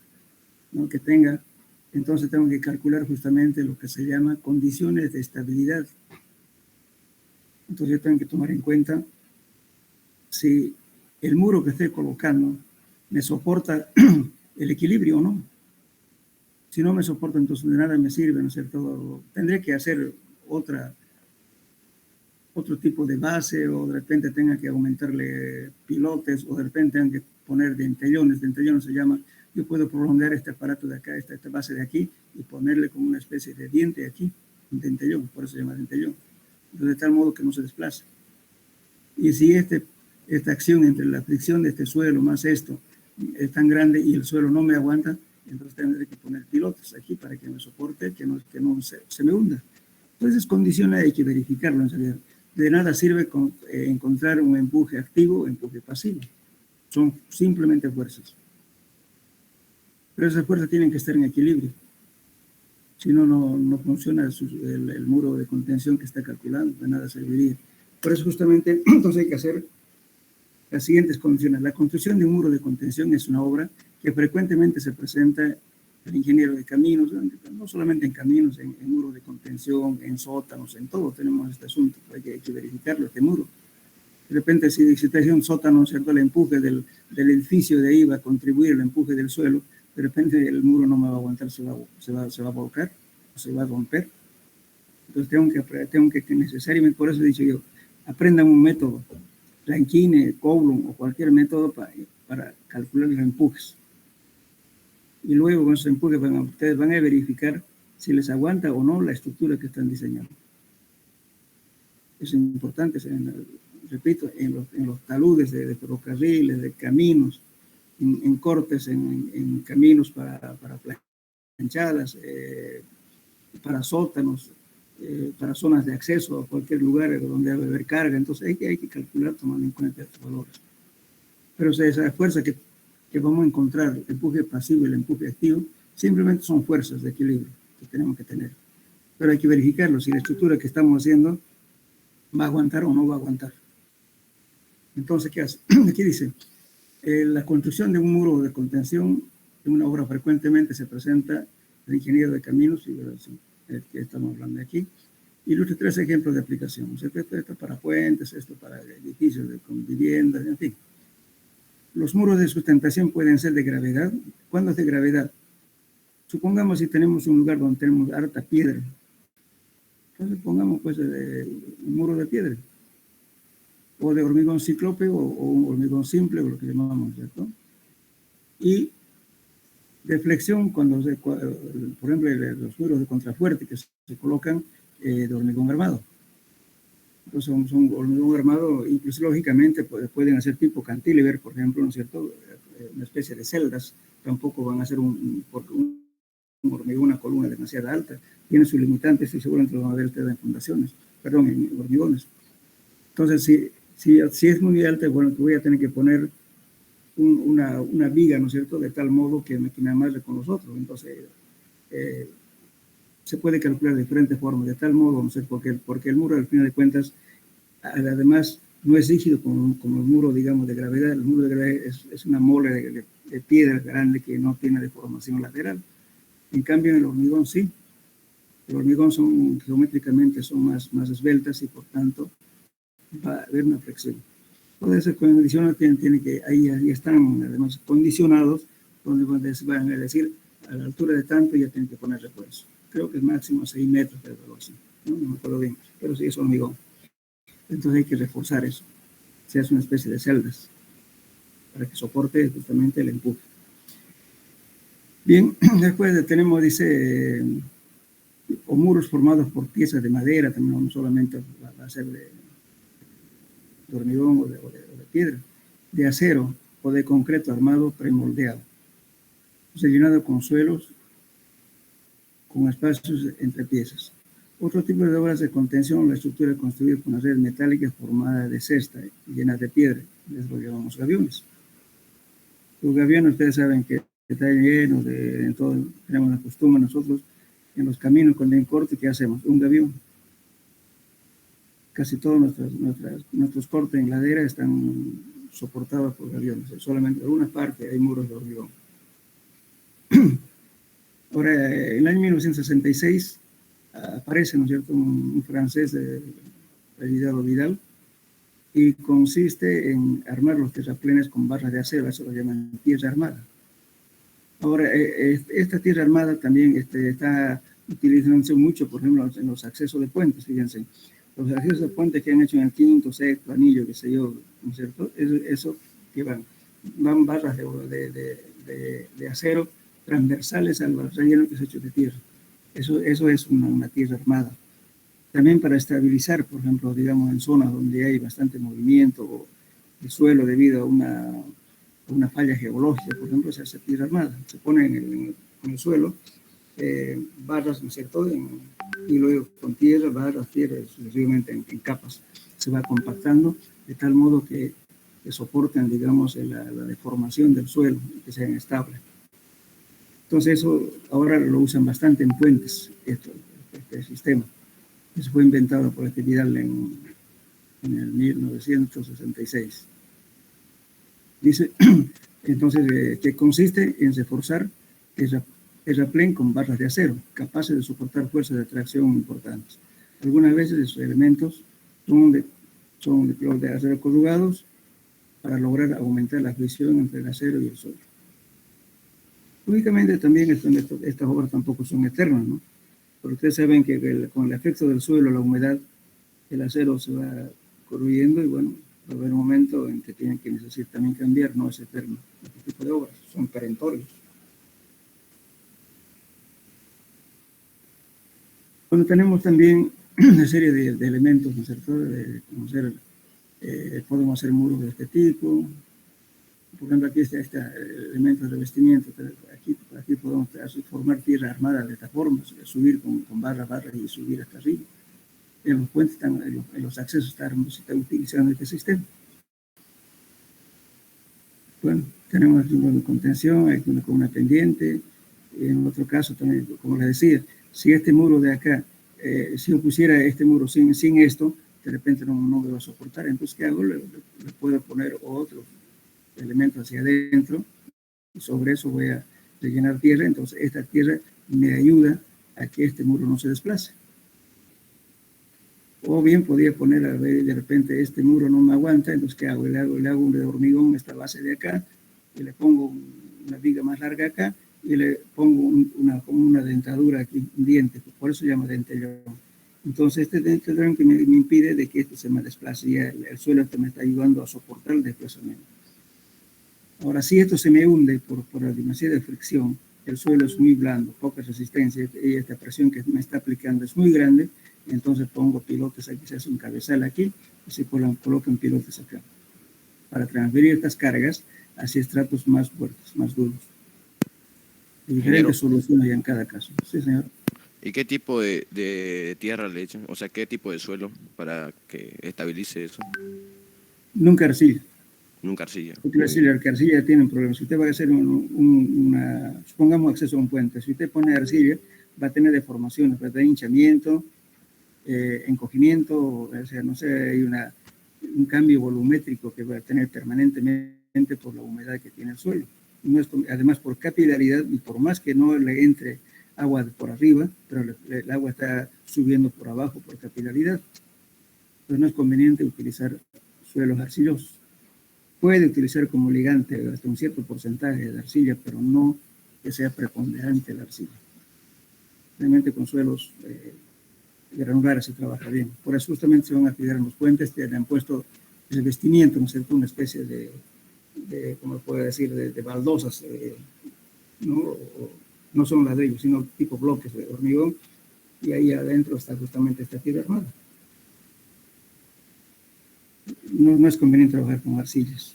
¿no?, que tenga, entonces tengo que calcular justamente lo que se llama condiciones de estabilidad. Entonces yo tengo que tomar en cuenta si el muro que estoy colocando me soporta el equilibrio o no. Si no me soporta, entonces de nada me sirve, ¿no es cierto? Tendré que hacer otro tipo de base, o de repente tenga que aumentarle pilotes, o de repente tenga que poner dentellones. Dentellones se llama, yo puedo prolongar este aparato de acá, esta base de aquí, y ponerle como una especie de diente aquí, un dentellón, por eso se llama dentellón. Entonces, de tal modo que no se desplace. Y si esta acción entre la fricción de este suelo más esto es tan grande y el suelo no me aguanta, entonces tendré que poner pilotes aquí para que me soporte, que no se me hunda. Entonces, condiciones hay que verificarlo en realidad. De nada sirve encontrar un empuje activo o empuje pasivo. Son simplemente fuerzas. Pero esas fuerzas tienen que estar en equilibrio. Si no, no funciona el muro de contención que está calculando, de nada serviría. Por eso justamente, entonces hay que hacer las siguientes condiciones. La construcción de un muro de contención es una obra que frecuentemente se presenta el ingeniero de caminos, no solamente en caminos, en muros de contención, en sótanos, en todo tenemos este asunto. Hay que verificarlo, este muro. De repente, si está haciendo un sótano, ¿cierto?, el empuje del edificio de ahí va a contribuir al empuje del suelo, de repente el muro no me va a aguantar, se va a volcar, se va a romper. Entonces tengo que necesariamente, por eso he dicho yo, aprendan un método, Rankine, Coulomb o cualquier método para calcular los empujes. Y luego con esos empujes ustedes van a verificar si les aguanta o no la estructura que están diseñando. Es importante, repito, en los taludes de ferrocarriles, de caminos, en cortes, en caminos para planchadas, para sótanos, para zonas de acceso a cualquier lugar donde debe haber carga. Entonces hay que calcular tomando en cuenta estos valores. Pero esa fuerza que vamos a encontrar, el empuje pasivo y el empuje activo, simplemente son fuerzas de equilibrio que tenemos que tener. Pero hay que verificarlo, si la estructura que estamos haciendo va a aguantar o no va a aguantar. Entonces, ¿qué hace? Aquí dice, La construcción de un muro de contención en una obra frecuentemente se presenta el ingeniero de caminos, el que estamos hablando aquí. Ilustra 3 ejemplos de aplicación. Esto para puentes, esto para edificios con viviendas, en fin. Los muros de sustentación pueden ser de gravedad. ¿Cuándo es de gravedad? Supongamos si tenemos un lugar donde tenemos harta piedra. Entonces pongamos pues un muro de piedra. O de hormigón cíclope o un hormigón simple, o lo que llamamos, ¿cierto? Y de flexión, por ejemplo, los muros de contrafuerte que se colocan de hormigón armado. Entonces son hormigón armado, incluso lógicamente pueden hacer tipo cantilever, por ejemplo, ¿no es cierto? Una especie de celdas, tampoco van a ser un hormigón, una columna demasiado alta, tiene sus limitantes y seguramente lo van a ver ustedes en fundaciones, perdón, en hormigones. Entonces, si es muy alta, bueno, voy a tener que poner una viga, ¿no es cierto?, de tal modo que me amarre con los otros. Entonces, se puede calcular de diferentes formas, de tal modo, no sé, porque el muro, al final de cuentas, además, no es rígido como el muro, digamos, de gravedad. El muro de gravedad es una mole de piedra grande que no tiene deformación lateral. En cambio, en el hormigón sí. El hormigón geométricamente son más esbeltas y, por tanto, va a haber una flexión. Todas esas condiciones tienen que, ahí están además condicionados, donde van a decir, a la altura de tanto ya tienen que poner refuerzo. Creo que es máximo 6 metros, pero algo así. No me acuerdo bien, pero sí es hormigón. Entonces hay que reforzar eso. Se hace una especie de celdas para que soporte justamente el empuje. Bien, después tenemos, dice, o muros formados por piezas de madera, también no solamente va a ser de hormigón o de piedra, de acero o de concreto armado premoldeado, o sea, llenado con suelos, con espacios entre piezas. Otro tipo de obras de contención, la estructura construida con una red metálica formada de cesta y llena de piedra, les lo llamamos gaviones. Los gaviones, ustedes saben que está lleno en todo, tenemos la costumbre nosotros, en los caminos cuando hay un corte, ¿qué hacemos? Un gavión. Casi todos nuestros cortes en ladera están soportados por gaviones. Solamente en una parte hay muros de hormigón. Ahora, en el año 1966 aparece, ¿no es cierto?, un francés de Vidal, y consiste en armar los terraplenes con barras de acero, eso lo llaman tierra armada. Ahora, esta tierra armada también está utilizándose mucho, por ejemplo, en los accesos de puentes, fíjense. Los accesos de puentes que han hecho en el quinto, sexto anillo, qué sé yo, ¿no es cierto? Eso que van barras de acero transversales al relleno que es hecho de tierra. Eso es una tierra armada. También para estabilizar, por ejemplo, digamos, en zonas donde hay bastante movimiento de suelo debido a una falla geológica, por ejemplo, se hace tierra armada. Se pone en el suelo barras, ¿no es cierto?, y luego con tierra, barras, tierra, sucesivamente en capas. Se va compactando de tal modo que soporten, digamos, la deformación del suelo y que sean estables. Entonces eso ahora lo usan bastante en puentes, este sistema. Eso fue inventado por Vidal en el 1966. Dice, entonces, que consiste en reforzar el terraplén con barras de acero, capaces de soportar fuerzas de tracción importantes. Algunas veces esos elementos son de acero corrugados para lograr aumentar la fricción entre el acero y el suelo. Lógicamente también estas obras tampoco son eternas, ¿no? Pero ustedes saben que con el efecto del suelo, la humedad, el acero se va corroyendo y bueno, va a haber un momento en que tienen que necesitar también cambiar, no es eterno. Este tipo de obras son perentorios. Bueno, tenemos también una serie de elementos, ¿no es cierto? Podemos hacer muros de este tipo. Por ejemplo, aquí está elemento de revestimiento. Aquí podemos formar tierra armada de esta forma, subir con barras y subir hasta arriba. En los puentes, en los accesos, se está utilizando este sistema. Bueno, tenemos aquí una contención, hay con una pendiente. En otro caso, también, como les decía, si este muro de acá, si yo pusiera este muro sin esto, de repente no me va a soportar. Entonces, ¿qué hago? Le puedo poner otro elementos hacia adentro, y sobre eso voy a rellenar tierra. Entonces esta tierra me ayuda a que este muro no se desplace. O bien podría poner, a ver, de repente este muro no me aguanta, entonces ¿qué hago? Le hago un de hormigón esta base de acá, y le pongo una viga más larga acá, y le pongo como una dentadura aquí, un diente, por eso se llama dentellón. Entonces este dentellón que me impide de que esto se me desplace, y el suelo este me está ayudando a soportar el desplazamiento. Ahora, si esto se me hunde por la demasiada fricción, el suelo es muy blando, poca resistencia, y esta presión que me está aplicando es muy grande, entonces pongo pilotes aquí, se hace un cabezal aquí, y se colocan pilotes acá, para transferir estas cargas hacia estratos más fuertes, más duros. Hay diferentes soluciones en cada caso. Sí, señor. ¿Y qué tipo de tierra le echan? O sea, ¿qué tipo de suelo para que estabilice eso? Nunca arcilla. Nunca arcilla. Porque la arcilla tiene un problema. Si usted va a hacer supongamos acceso a un puente, si usted pone arcilla, va a tener deformaciones, va a tener hinchamiento, encogimiento, o sea, no sé, hay un cambio volumétrico que va a tener permanentemente por la humedad que tiene el suelo. Además, por capilaridad, y por más que no le entre agua por arriba, pero el agua está subiendo por abajo por capilaridad. Entonces no es conveniente utilizar suelos arcillosos. Puede utilizar como ligante hasta un cierto porcentaje de arcilla, pero no que sea preponderante la arcilla. Realmente con suelos granulares se trabaja bien. Por eso justamente se van a cuidar en los puentes, le han puesto el revestimiento, ¿no es cierto? Una especie de ¿cómo puedo decir?, de baldosas, ¿no? No son ladrillos, sino tipo bloques de hormigón, y ahí adentro está justamente esta tierra armada. No es conveniente trabajar con arcillas.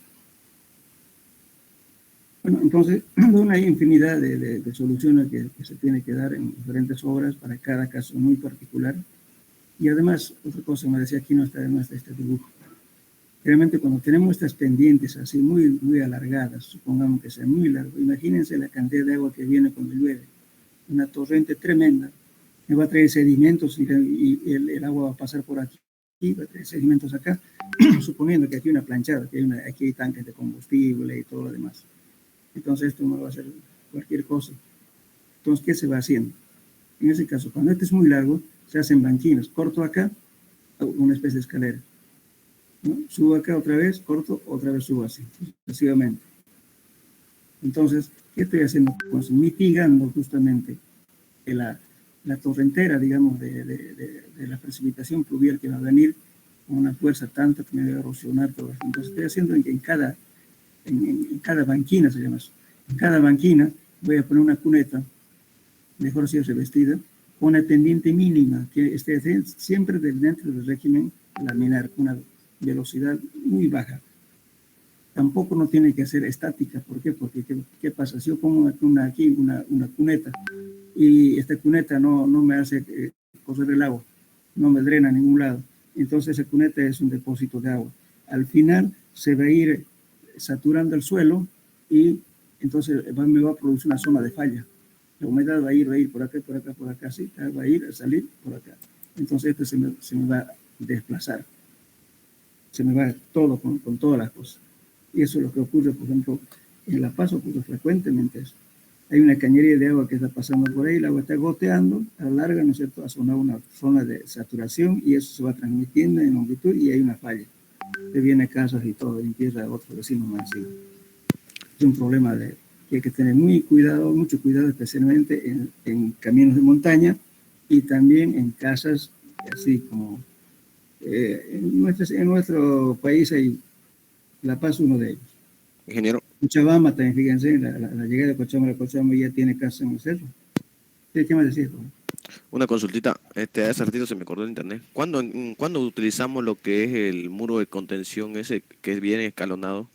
Bueno, entonces, hay infinidad de soluciones que se tiene que dar en diferentes obras para cada caso muy particular. Y además, otra cosa, me decía, aquí no está este dibujo. Realmente cuando tenemos estas pendientes así muy, muy alargadas, supongamos que sea muy largo, imagínense la cantidad de agua que viene cuando llueve. Una torrente tremenda, me va a traer sedimentos y el agua va a pasar por aquí, va a traer sedimentos acá, suponiendo que aquí hay una planchada, que aquí hay tanques de combustible y todo lo demás. Entonces esto no va a ser cualquier cosa. Entonces, ¿qué se va haciendo? En ese caso, cuando este es muy largo, se hacen banquinas. Corto acá, una especie de escalera, ¿no? Subo acá otra vez, corto, otra vez subo así, sucesivamente. Entonces, ¿qué estoy haciendo? Pues mitigando justamente la torrentera, digamos, de la precipitación pluvial que va a venir con una fuerza tanta que me va a erosionar todo esto. Entonces, estoy haciendo en cada banquina, se llama eso. En cada banquina voy a poner una cuneta, mejor si es revestida, con una pendiente mínima, que esté siempre dentro del régimen laminar, con una velocidad muy baja. Tampoco no tiene que ser estática. ¿Por qué? Porque ¿qué pasa? Si yo pongo aquí una cuneta y esta cuneta no me hace correr el agua, no me drena a ningún lado, entonces esa cuneta es un depósito de agua. Al final se va a ir saturando el suelo y entonces me va a producir una zona de falla. La humedad va a ir por acá, por acá, por acá, sí, va a ir a salir por acá. Entonces esto se me va a desplazar. Se me va todo con todas las cosas. Y eso es lo que ocurre, por ejemplo, en La Paz ocurre frecuentemente eso. Hay una cañería de agua que está pasando por ahí, el agua está goteando, a la larga, ¿no es cierto?, a una zona de saturación y eso se va transmitiendo en longitud y hay una falla. Se viene casas y todo, y empieza otro vecino más encima. Es un problema que hay que tener mucho cuidado, especialmente en caminos de montaña y también en casas, así como en nuestro país hay La Paz, uno de ellos. Ingeniero. Cochabamba también, fíjense, la llegada de Cochabamba ya tiene casa en el cerro. ¿Qué me decís? Una consultita, hace ratito se me acordó el internet. ¿Cuándo utilizamos lo que es el muro de contención ese que viene escalonado?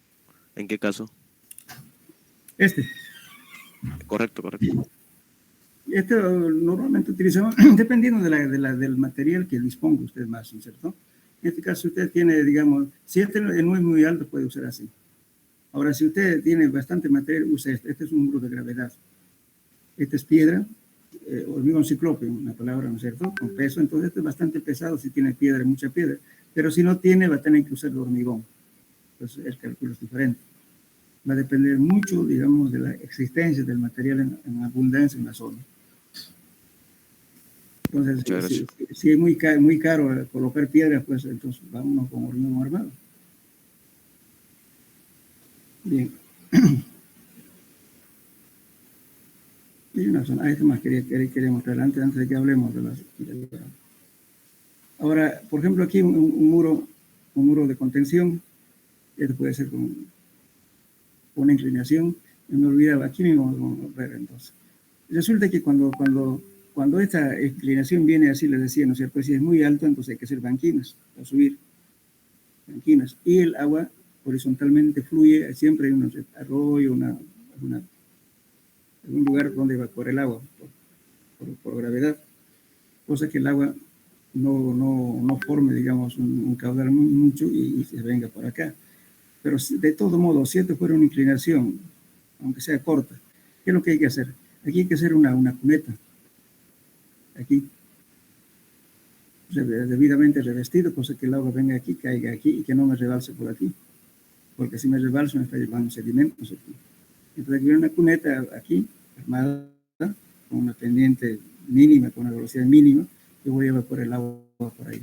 ¿En qué caso? Correcto. Normalmente utilizamos, dependiendo del material que disponga usted más, ¿no es cierto? En este caso usted tiene, digamos, si este no es muy alto, puede usar así. Ahora, si usted tiene bastante material, use este. Este es un muro de gravedad. Esta es piedra, hormigón ciclope, una palabra, ¿no es cierto?, con peso. Entonces este es bastante pesado si tiene piedra, mucha piedra. Pero si no tiene, va a tener que usar el hormigón. Entonces el cálculo es diferente. va a depender mucho, digamos, de la existencia del material en abundancia en la zona. Entonces, si es muy caro colocar piedras, pues entonces vámonos con hormigón armado. Bien. Y una zona, esto más quería mostrar antes de que hablemos de las... Ahora, por ejemplo, aquí un muro de contención, esto puede ser con una inclinación, me olvidaba, aquí mismo vamos a ver entonces. Resulta que cuando esta inclinación viene así, les decía, ¿no es cierto? Si es muy alto, entonces hay que hacer banquinas, para subir, banquinas. Y el agua horizontalmente fluye, siempre hay un arroyo, algún lugar donde evapora el agua por gravedad, cosa que el agua no forme, digamos, un caudal mucho y se venga por acá. Pero de todo modo, si esto fuera una inclinación, aunque sea corta, ¿qué es lo que hay que hacer? Aquí hay que hacer una cuneta, aquí, debidamente revestido, cosa que el agua venga aquí, caiga aquí y que no me rebalse por aquí, porque si me rebalso me está llevando sedimentos aquí. Entonces aquí viene una cuneta aquí, armada, con una pendiente mínima, con una velocidad mínima, y voy a evaporar el agua por ahí,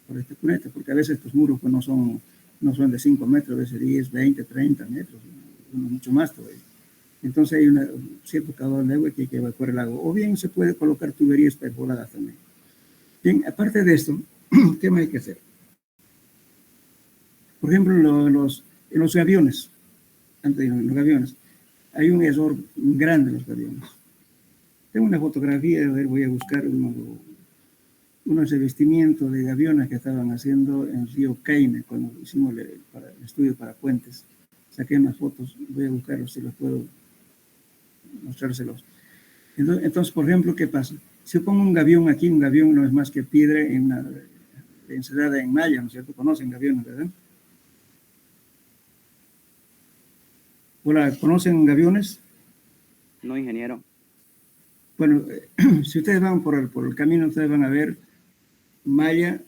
por esta cuneta, porque a veces estos muros pues, no son de 5 metros, a veces 10, 20, 30 metros, mucho más todavía. Entonces hay un cierto caudal de agua que hay que evacuar el agua. O bien se puede colocar tuberías perforadas también. Bien, aparte de esto, ¿qué más hay que hacer? Por ejemplo, en los aviones, en los aviones, hay un error grande en los aviones. Tengo una fotografía, voy a buscar unos revestimientos de aviones que estaban haciendo en Río Caime, cuando hicimos el estudio para puentes. Saqué unas fotos, voy a buscarlos si los puedo mostrárselos. Entonces, por ejemplo, ¿qué pasa? Si yo pongo un gavión aquí, un gavión no es más que piedra encerrada en malla, ¿no es cierto? Conocen gaviones, ¿verdad? Hola, ¿conocen gaviones? No, ingeniero. Bueno, si ustedes van por el camino, ustedes van a ver malla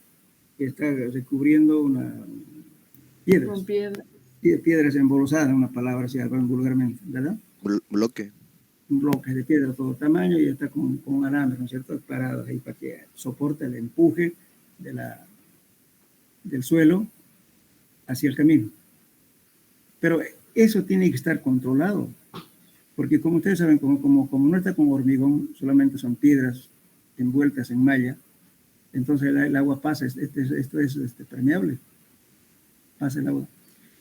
que está recubriendo piedras. Piedras embolosadas, una palabra así, vulgarmente, ¿verdad? Bloque. Un bloque de piedra de todo tamaño y está con alambre, ¿no es cierto? Parados ahí para que soporte el empuje del suelo hacia el camino. Pero eso tiene que estar controlado, porque como ustedes saben, como no está con hormigón, solamente son piedras envueltas en malla, entonces el agua pasa, esto es permeable, pasa el agua.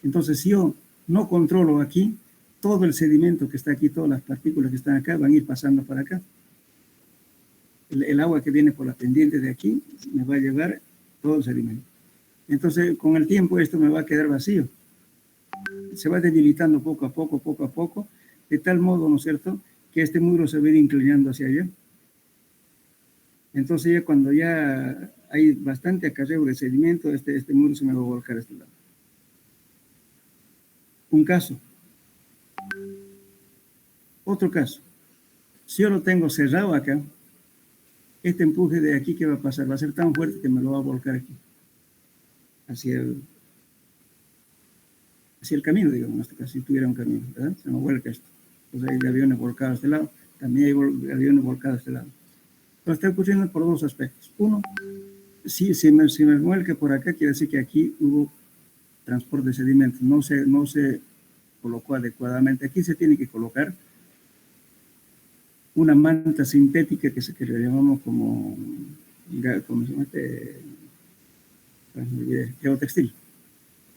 Entonces, si yo no controlo aquí, todo el sedimento que está aquí, todas las partículas que están acá, van a ir pasando para acá. El agua que viene por la pendiente de aquí me va a llevar todo el sedimento. Entonces, con el tiempo esto me va a quedar vacío. Se va debilitando poco a poco, de tal modo, ¿no es cierto?, que este muro se va a ir inclinando hacia allá. Entonces, ya cuando ya hay bastante acarreo de sedimento, este muro se me va a volcar a este lado. Un caso. Otro caso. Si yo lo tengo cerrado acá, este empuje de aquí que va a pasar va a ser tan fuerte que me lo va a volcar aquí. Hacia el camino, digamos, en este caso, si tuviera un camino, ¿verdad? Se me vuelca esto. Entonces hay aviones volcados a este lado, también hay aviones volcados a este lado. Entonces está ocurriendo por dos aspectos. Uno, si me vuelca por acá, quiere decir que aquí hubo transporte de sedimentos, no se colocó adecuadamente. Aquí se tiene que colocar una manta sintética que le llamamos como se llama geotextil.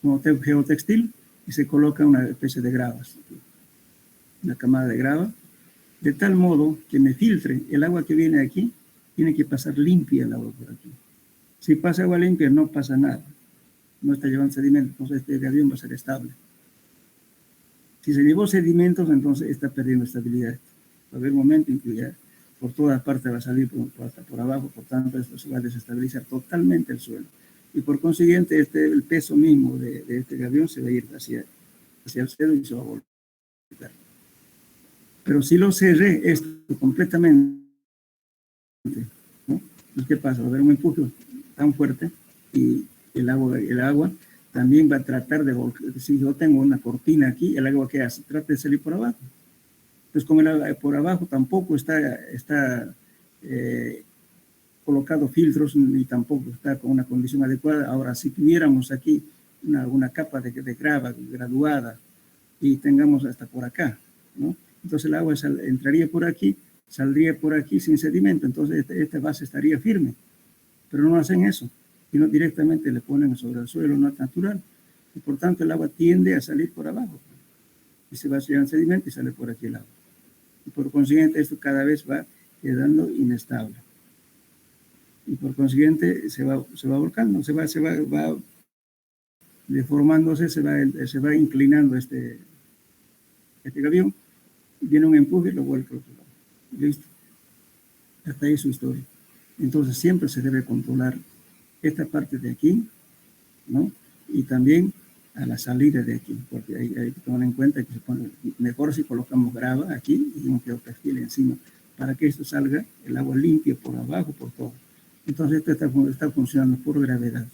Como geotextil, y se coloca una especie de gravas, una camada de grava, de tal modo que me filtre el agua que viene aquí, tiene que pasar limpia el agua por aquí. Si pasa agua limpia, no pasa nada, no está llevando sedimentos, entonces este avión va a ser estable. Si se llevó sedimentos, entonces está perdiendo estabilidad. Va a haber un momento en que ya por todas partes va a salir hasta por abajo, por tanto esto se va a desestabilizar totalmente el suelo. Y por consiguiente el peso mismo de este avión se va a ir hacia el suelo y se va a volver. Pero si lo cerré esto completamente, ¿no? ¿Qué pasa? Va a haber un empuje tan fuerte y el agua también va a tratar de volcar. Si yo tengo una cortina aquí, el agua que hace, trata de salir por abajo. Entonces, como el agua por abajo tampoco está colocado filtros ni tampoco está con una condición adecuada. Ahora, si tuviéramos aquí una capa de grava graduada y tengamos hasta por acá, ¿no? Entonces el agua entraría por aquí, saldría por aquí sin sedimento, entonces esta base estaría firme. Pero no hacen eso, sino directamente le ponen sobre el suelo no natural. Y por tanto el agua tiende a salir por abajo. Y se va llenando sedimento y sale por aquí el agua. Y por consiguiente esto cada vez va quedando inestable. Y por consiguiente se va volcando, se va deformándose, se va inclinando este gavión, viene un empuje y lo vuelca al otro lado. Listo. Hasta ahí su historia. Entonces siempre se debe controlar esta parte de aquí, ¿no? Y también a la salida de aquí, porque hay que tomar en cuenta que se pone mejor si colocamos grava aquí y un geotextil encima, para que esto salga el agua limpia por abajo, por todo. Entonces esto está funcionando por gravedad.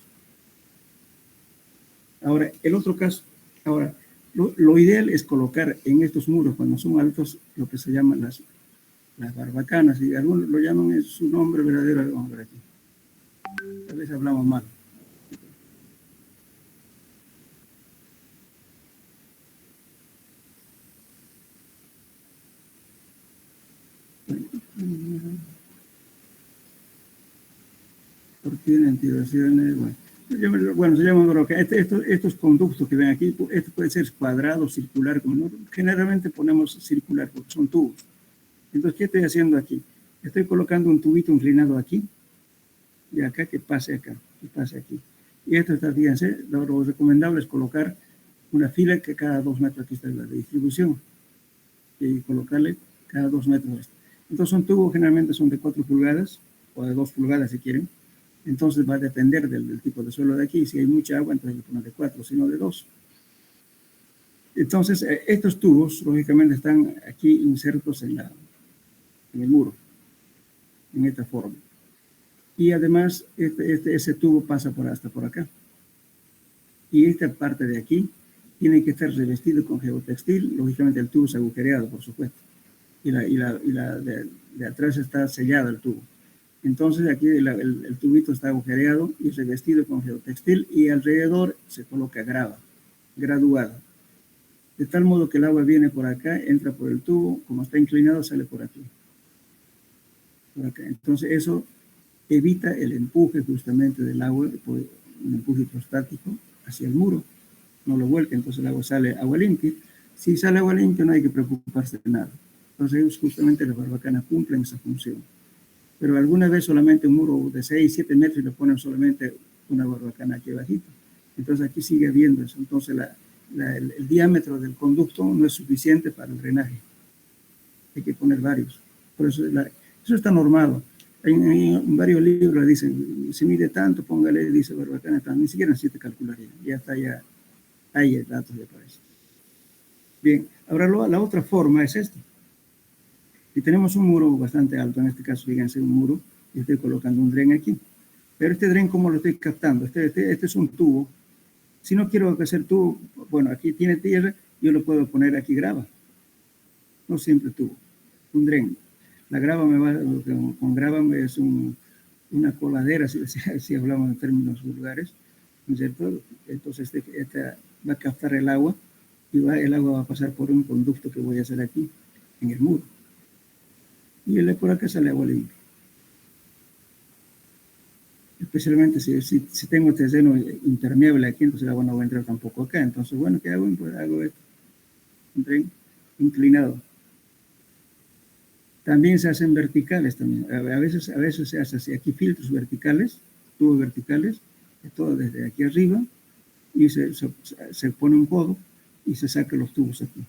Ahora, el otro caso, lo ideal es colocar en estos muros, cuando son altos, lo que se llaman las barbacanas, y algunos lo llaman en su nombre verdadero. Vamos a ver aquí. A veces hablamos mal. Por tienen tiraciones, bueno, se llama broca. Estos conductos que ven aquí, esto puede ser cuadrado, circular, como no, generalmente ponemos circular porque son tubos. Entonces, ¿qué estoy haciendo aquí? Estoy colocando un tubito inclinado aquí, y acá que pase acá, que pase aquí. Y esto está, fíjense, lo recomendable es colocar una fila que cada 2 metros, aquí está la distribución, y colocarle cada 2 metros. Entonces, son tubos generalmente son de 4 pulgadas, o de 2 pulgadas si quieren. Entonces va a depender del tipo de suelo de aquí. Si hay mucha agua, entonces no de 4, sino de 2. Entonces, estos tubos, lógicamente, están aquí insertos en el muro, en esta forma. Y además, ese tubo pasa hasta por acá. Y esta parte de aquí tiene que estar revestido con geotextil. Lógicamente, el tubo es agujereado, por supuesto. Y de atrás está sellado el tubo. Entonces aquí el tubito está agujereado y revestido con geotextil y alrededor se coloca grava, graduada. De tal modo que el agua viene por acá, entra por el tubo, como está inclinado sale por aquí. Por acá. Entonces eso evita el empuje justamente del agua, un empuje hidrostático hacia el muro. No lo vuelca, entonces el agua sale agua limpia. Si sale agua limpia no hay que preocuparse de nada. Entonces justamente las barbacanas cumplen esa función. Pero alguna vez solamente un muro de 6, 7 metros y le ponen solamente una barbacana aquí abajito. Entonces aquí sigue habiendo eso. Entonces el diámetro del conducto no es suficiente para el drenaje. Hay que poner varios. Por eso eso está normado. En varios libros dicen, si mide tanto, póngale, dice barbacana, tanto. Ni siquiera necesita calcular ya está, ya hay datos de para eso. Bien, ahora la otra forma es esta. Si tenemos un muro bastante alto, en este caso, fíjense, un muro, y estoy colocando un dren aquí. Pero este dren, ¿cómo lo estoy captando? Este es un tubo. Si no quiero hacer tubo, bueno, aquí tiene tierra, yo lo puedo poner aquí grava. No siempre tubo, un dren. La grava con grava es una coladera, si hablamos en términos vulgares, ¿no es cierto? Entonces, esta va a captar el agua y el agua va a pasar por un conducto que voy a hacer aquí, en el muro. Y por acá sale agua limpia. Especialmente si tengo terreno impermeable aquí, entonces el agua no va a entrar tampoco acá. Entonces, bueno, ¿qué hago? Pues hago esto. Un tren inclinado. También se hacen verticales también. A veces se hace así. Aquí filtros verticales, tubos verticales, todo desde aquí arriba, y se pone un codo y se saca los tubos aquí.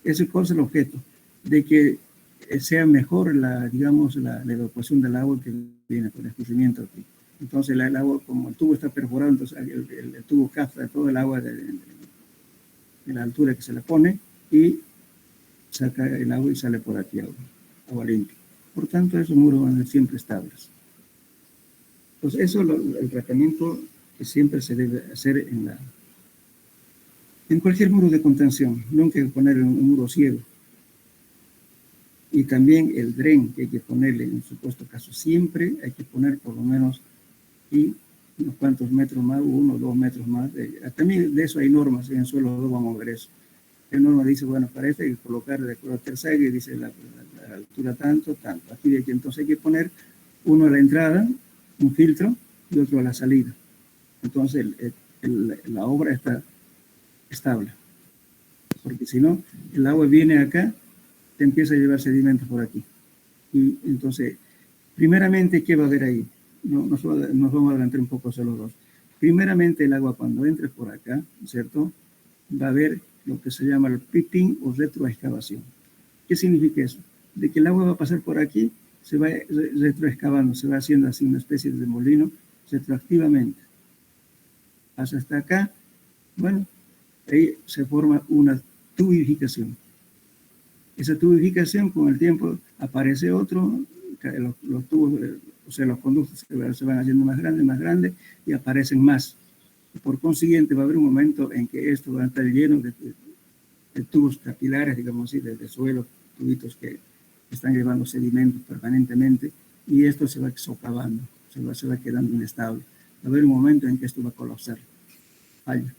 Ese es el objeto, de que sea mejor la evacuación del agua que viene por el escurrimiento aquí. Entonces el agua, como el tubo está perforado, entonces el tubo capta todo el agua de la altura que se le pone y saca el agua y sale por aquí agua limpia. Por tanto, esos muros van a ser siempre estables. Entonces eso es el tratamiento que siempre se debe hacer en cualquier muro de contención, no hay que poner un muro ciego. Y también el dren que hay que ponerle en supuesto caso, siempre hay que poner por lo menos y unos cuantos metros más, 1 o 2 metros más. También de eso hay normas, en el suelo 2 vamos a ver eso. La norma dice, bueno, para esto hay que colocar de acuerdo a tercera, dice la altura tanto, tanto. Aquí de aquí entonces hay que poner uno a la entrada, un filtro, y otro a la salida. Entonces la obra está estable. Porque si no, el agua viene acá, te empieza a llevar sedimentos por aquí. Y entonces, primeramente, ¿qué va a haber ahí? Nos vamos a adelantar un poco solo dos. Primeramente, el agua cuando entre por acá, ¿cierto? Va a haber lo que se llama el piping o retroexcavación. ¿Qué significa eso? De que el agua va a pasar por aquí, se va retroexcavando, se va haciendo así una especie de molino retroactivamente. Hasta acá, bueno, ahí se forma una tubificación. Esa tubificación con el tiempo aparece otro, los tubos, o sea, los conductos se van haciendo más grandes y aparecen más. Por consiguiente, va a haber un momento en que esto va a estar lleno de tubos capilares, digamos así, de suelos, tubitos que están llevando sedimentos permanentemente y esto se va socavando, se va quedando inestable. Va a haber un momento en que esto va a colapsar, falla.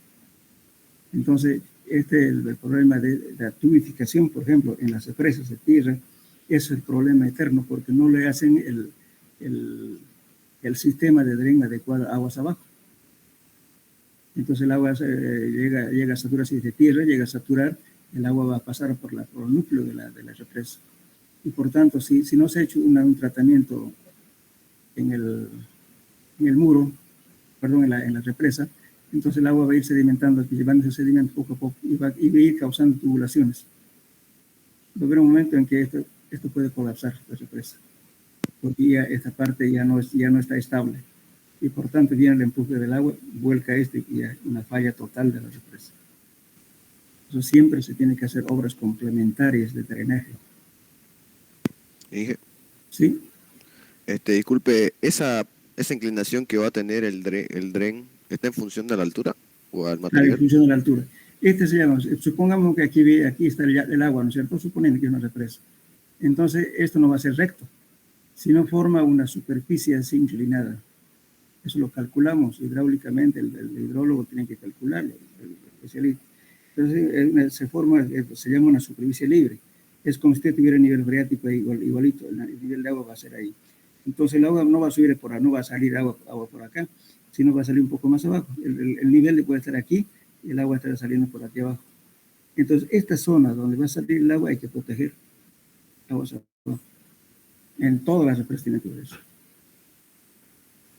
Entonces, el problema de la tubificación, por ejemplo, en las presas de tierra, es el problema eterno porque no le hacen el sistema de dren adecuado aguas abajo. Entonces el agua llega a saturar, si de tierra llega a saturar, el agua va a pasar por el núcleo de la represa. Y por tanto, si no se ha hecho un tratamiento en el muro, perdón, en la represa, entonces el agua va a ir sedimentando, llevando ese sedimento poco a poco y va a ir causando tubulaciones. Va a haber un momento en que esto puede colapsar la represa, porque ya esta parte ya no está estable. Y por tanto viene el empuje del agua, vuelca y hay una falla total de la represa. Eso siempre se tiene que hacer obras complementarias de drenaje. Inge, ¿Sí? Disculpe, esa inclinación que va a tener el dren, ¿está en función de la altura o al material? En función de la altura. Se llama, supongamos que aquí está el agua, ¿no es cierto? Suponiendo que es una represa. Entonces, esto no va a ser recto, sino forma una superficie así inclinada. Eso lo calculamos hidráulicamente, el hidrólogo tiene que calcularlo, el especialista. Entonces, se llama una superficie libre. Es como si usted tuviera nivel freático igualito, el nivel de agua va a ser ahí. Entonces, el agua no va a subir no va a salir agua por acá, sino va a salir un poco más abajo. El nivel puede estar aquí y el agua estará saliendo por aquí abajo. Entonces, esta zona donde va a salir el agua hay que proteger aguas abajo. En todas las represas tiene que ver eso.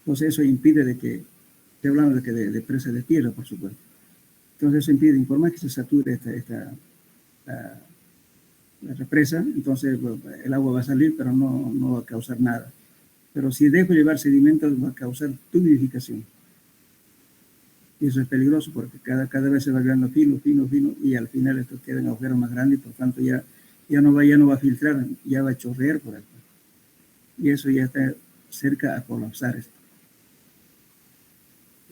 Entonces eso impide estoy hablando de presa de tierra, por supuesto. Entonces eso impide, por más que se sature la represa, entonces el agua va a salir, pero no va a causar nada. Pero si dejo llevar sedimentos, va a causar tubificación. Y eso es peligroso porque cada vez se va quedando fino, y al final esto queda en agujeros más grandes y por tanto ya no va a filtrar, ya va a chorrear por acá. Y eso ya está cerca a colapsar esto.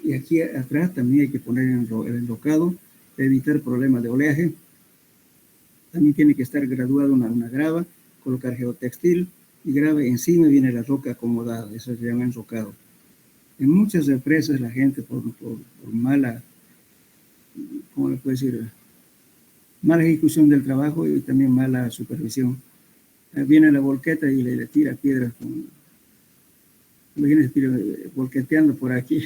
Y aquí atrás también hay que poner el enrocado para evitar problemas de oleaje. También tiene que estar graduado una grava, colocar geotextil y grava encima viene la roca acomodada, eso se llama enrocado. En muchas empresas la gente por mala, ¿cómo le puedo decir? Mala ejecución del trabajo y también mala supervisión. Viene la volqueta y le tira piedras imagínense volqueteando por aquí,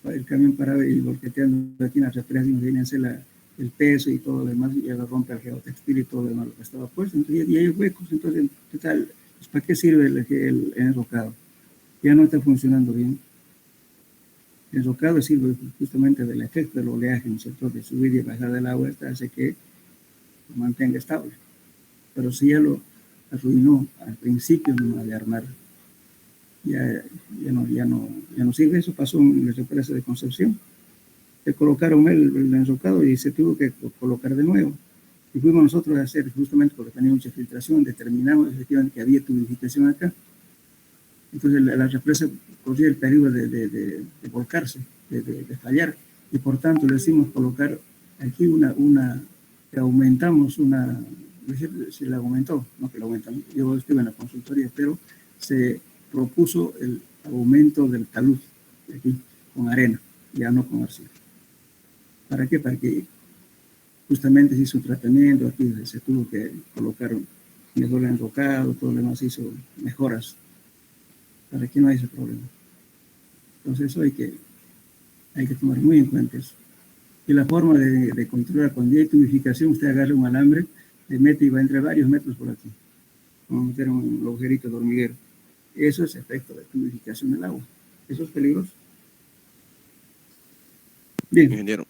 el camión parado y volqueteando aquí en la represa, imagínense el peso y todo lo demás, y ya lo rompe el geotextil y todo lo demás lo que estaba puesto, entonces y hay huecos, entonces, total, pues, ¿para qué sirve el enrocado? Ya no está funcionando bien. El enrocado sirve justamente del efecto del oleaje, ¿no es cierto?, de subir y bajar del agua, hace que lo mantenga estable. Pero si ya lo arruinó al principio de armar, ya no sirve. Eso pasó en la represa de Concepción. Se colocaron el enrocado y se tuvo que colocar de nuevo. Y fuimos nosotros a hacer, justamente porque tenía mucha filtración, determinamos efectivamente que había tubificación acá. Entonces la represa corría el peligro de volcarse. de fallar. Y por tanto le decimos colocar aquí que aumentamos se le aumentó, no que lo aumentamos, yo estuve en la consultoría, pero se propuso el aumento del talud aquí con arena, ya no con arcilla. ¿Para qué? Para que justamente se hizo un tratamiento, aquí se tuvo que colocar un mejor enrocado, todo lo demás hizo mejoras, para que no haya ese problema. Entonces eso hay que tomar muy en cuenta eso. Y la forma de controlar, cuando hay tubificación, usted agarra un alambre, le mete y va entre varios metros por aquí, como meter un agujerito de hormiguero. Eso es efecto de tubificación del agua. Eso es peligroso. Bien. Ingeniero.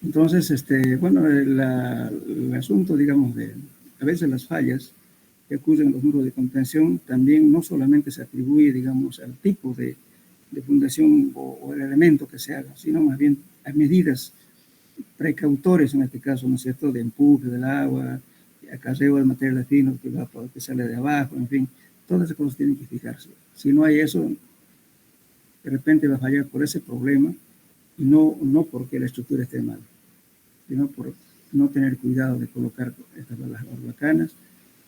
Entonces, bueno, el asunto, digamos, a veces las fallas que ocurren en los muros de contención también no solamente se atribuye, digamos, al tipo de fundación o el elemento que se haga, sino más bien a medidas precautores, en este caso, ¿no es cierto?, de empuje del agua, acarreo de materiales finos que sale de abajo, en fin, todas esas cosas tienen que fijarse. Si no hay eso, de repente va a fallar por ese problema y no porque la estructura esté mal, sino por no tener cuidado de colocar las barbacanas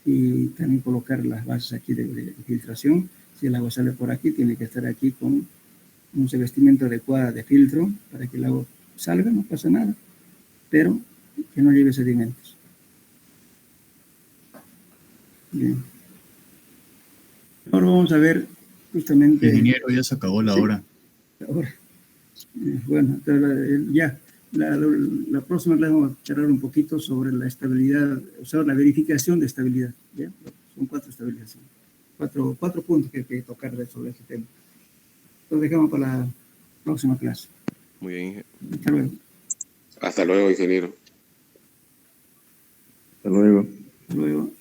y también colocar las bases aquí de filtración. Si el agua sale por aquí, tiene que estar aquí con un revestimiento adecuado de filtro para que el agua salga, no pasa nada, pero que no lleve sedimentos. Bien. Ahora vamos a ver justamente... Ingeniero, ya se acabó la hora. Ahora, bueno, ya, la próxima clase vamos a charlar un poquito sobre la estabilidad, sobre la verificación de estabilidad. ¿Ya? Son 4 estabilizaciones, 4 puntos que hay que tocar sobre este tema. Entonces dejamos para la próxima clase. Muy bien. Hasta luego. Hasta luego, ingeniero. Hasta luego. Hasta luego.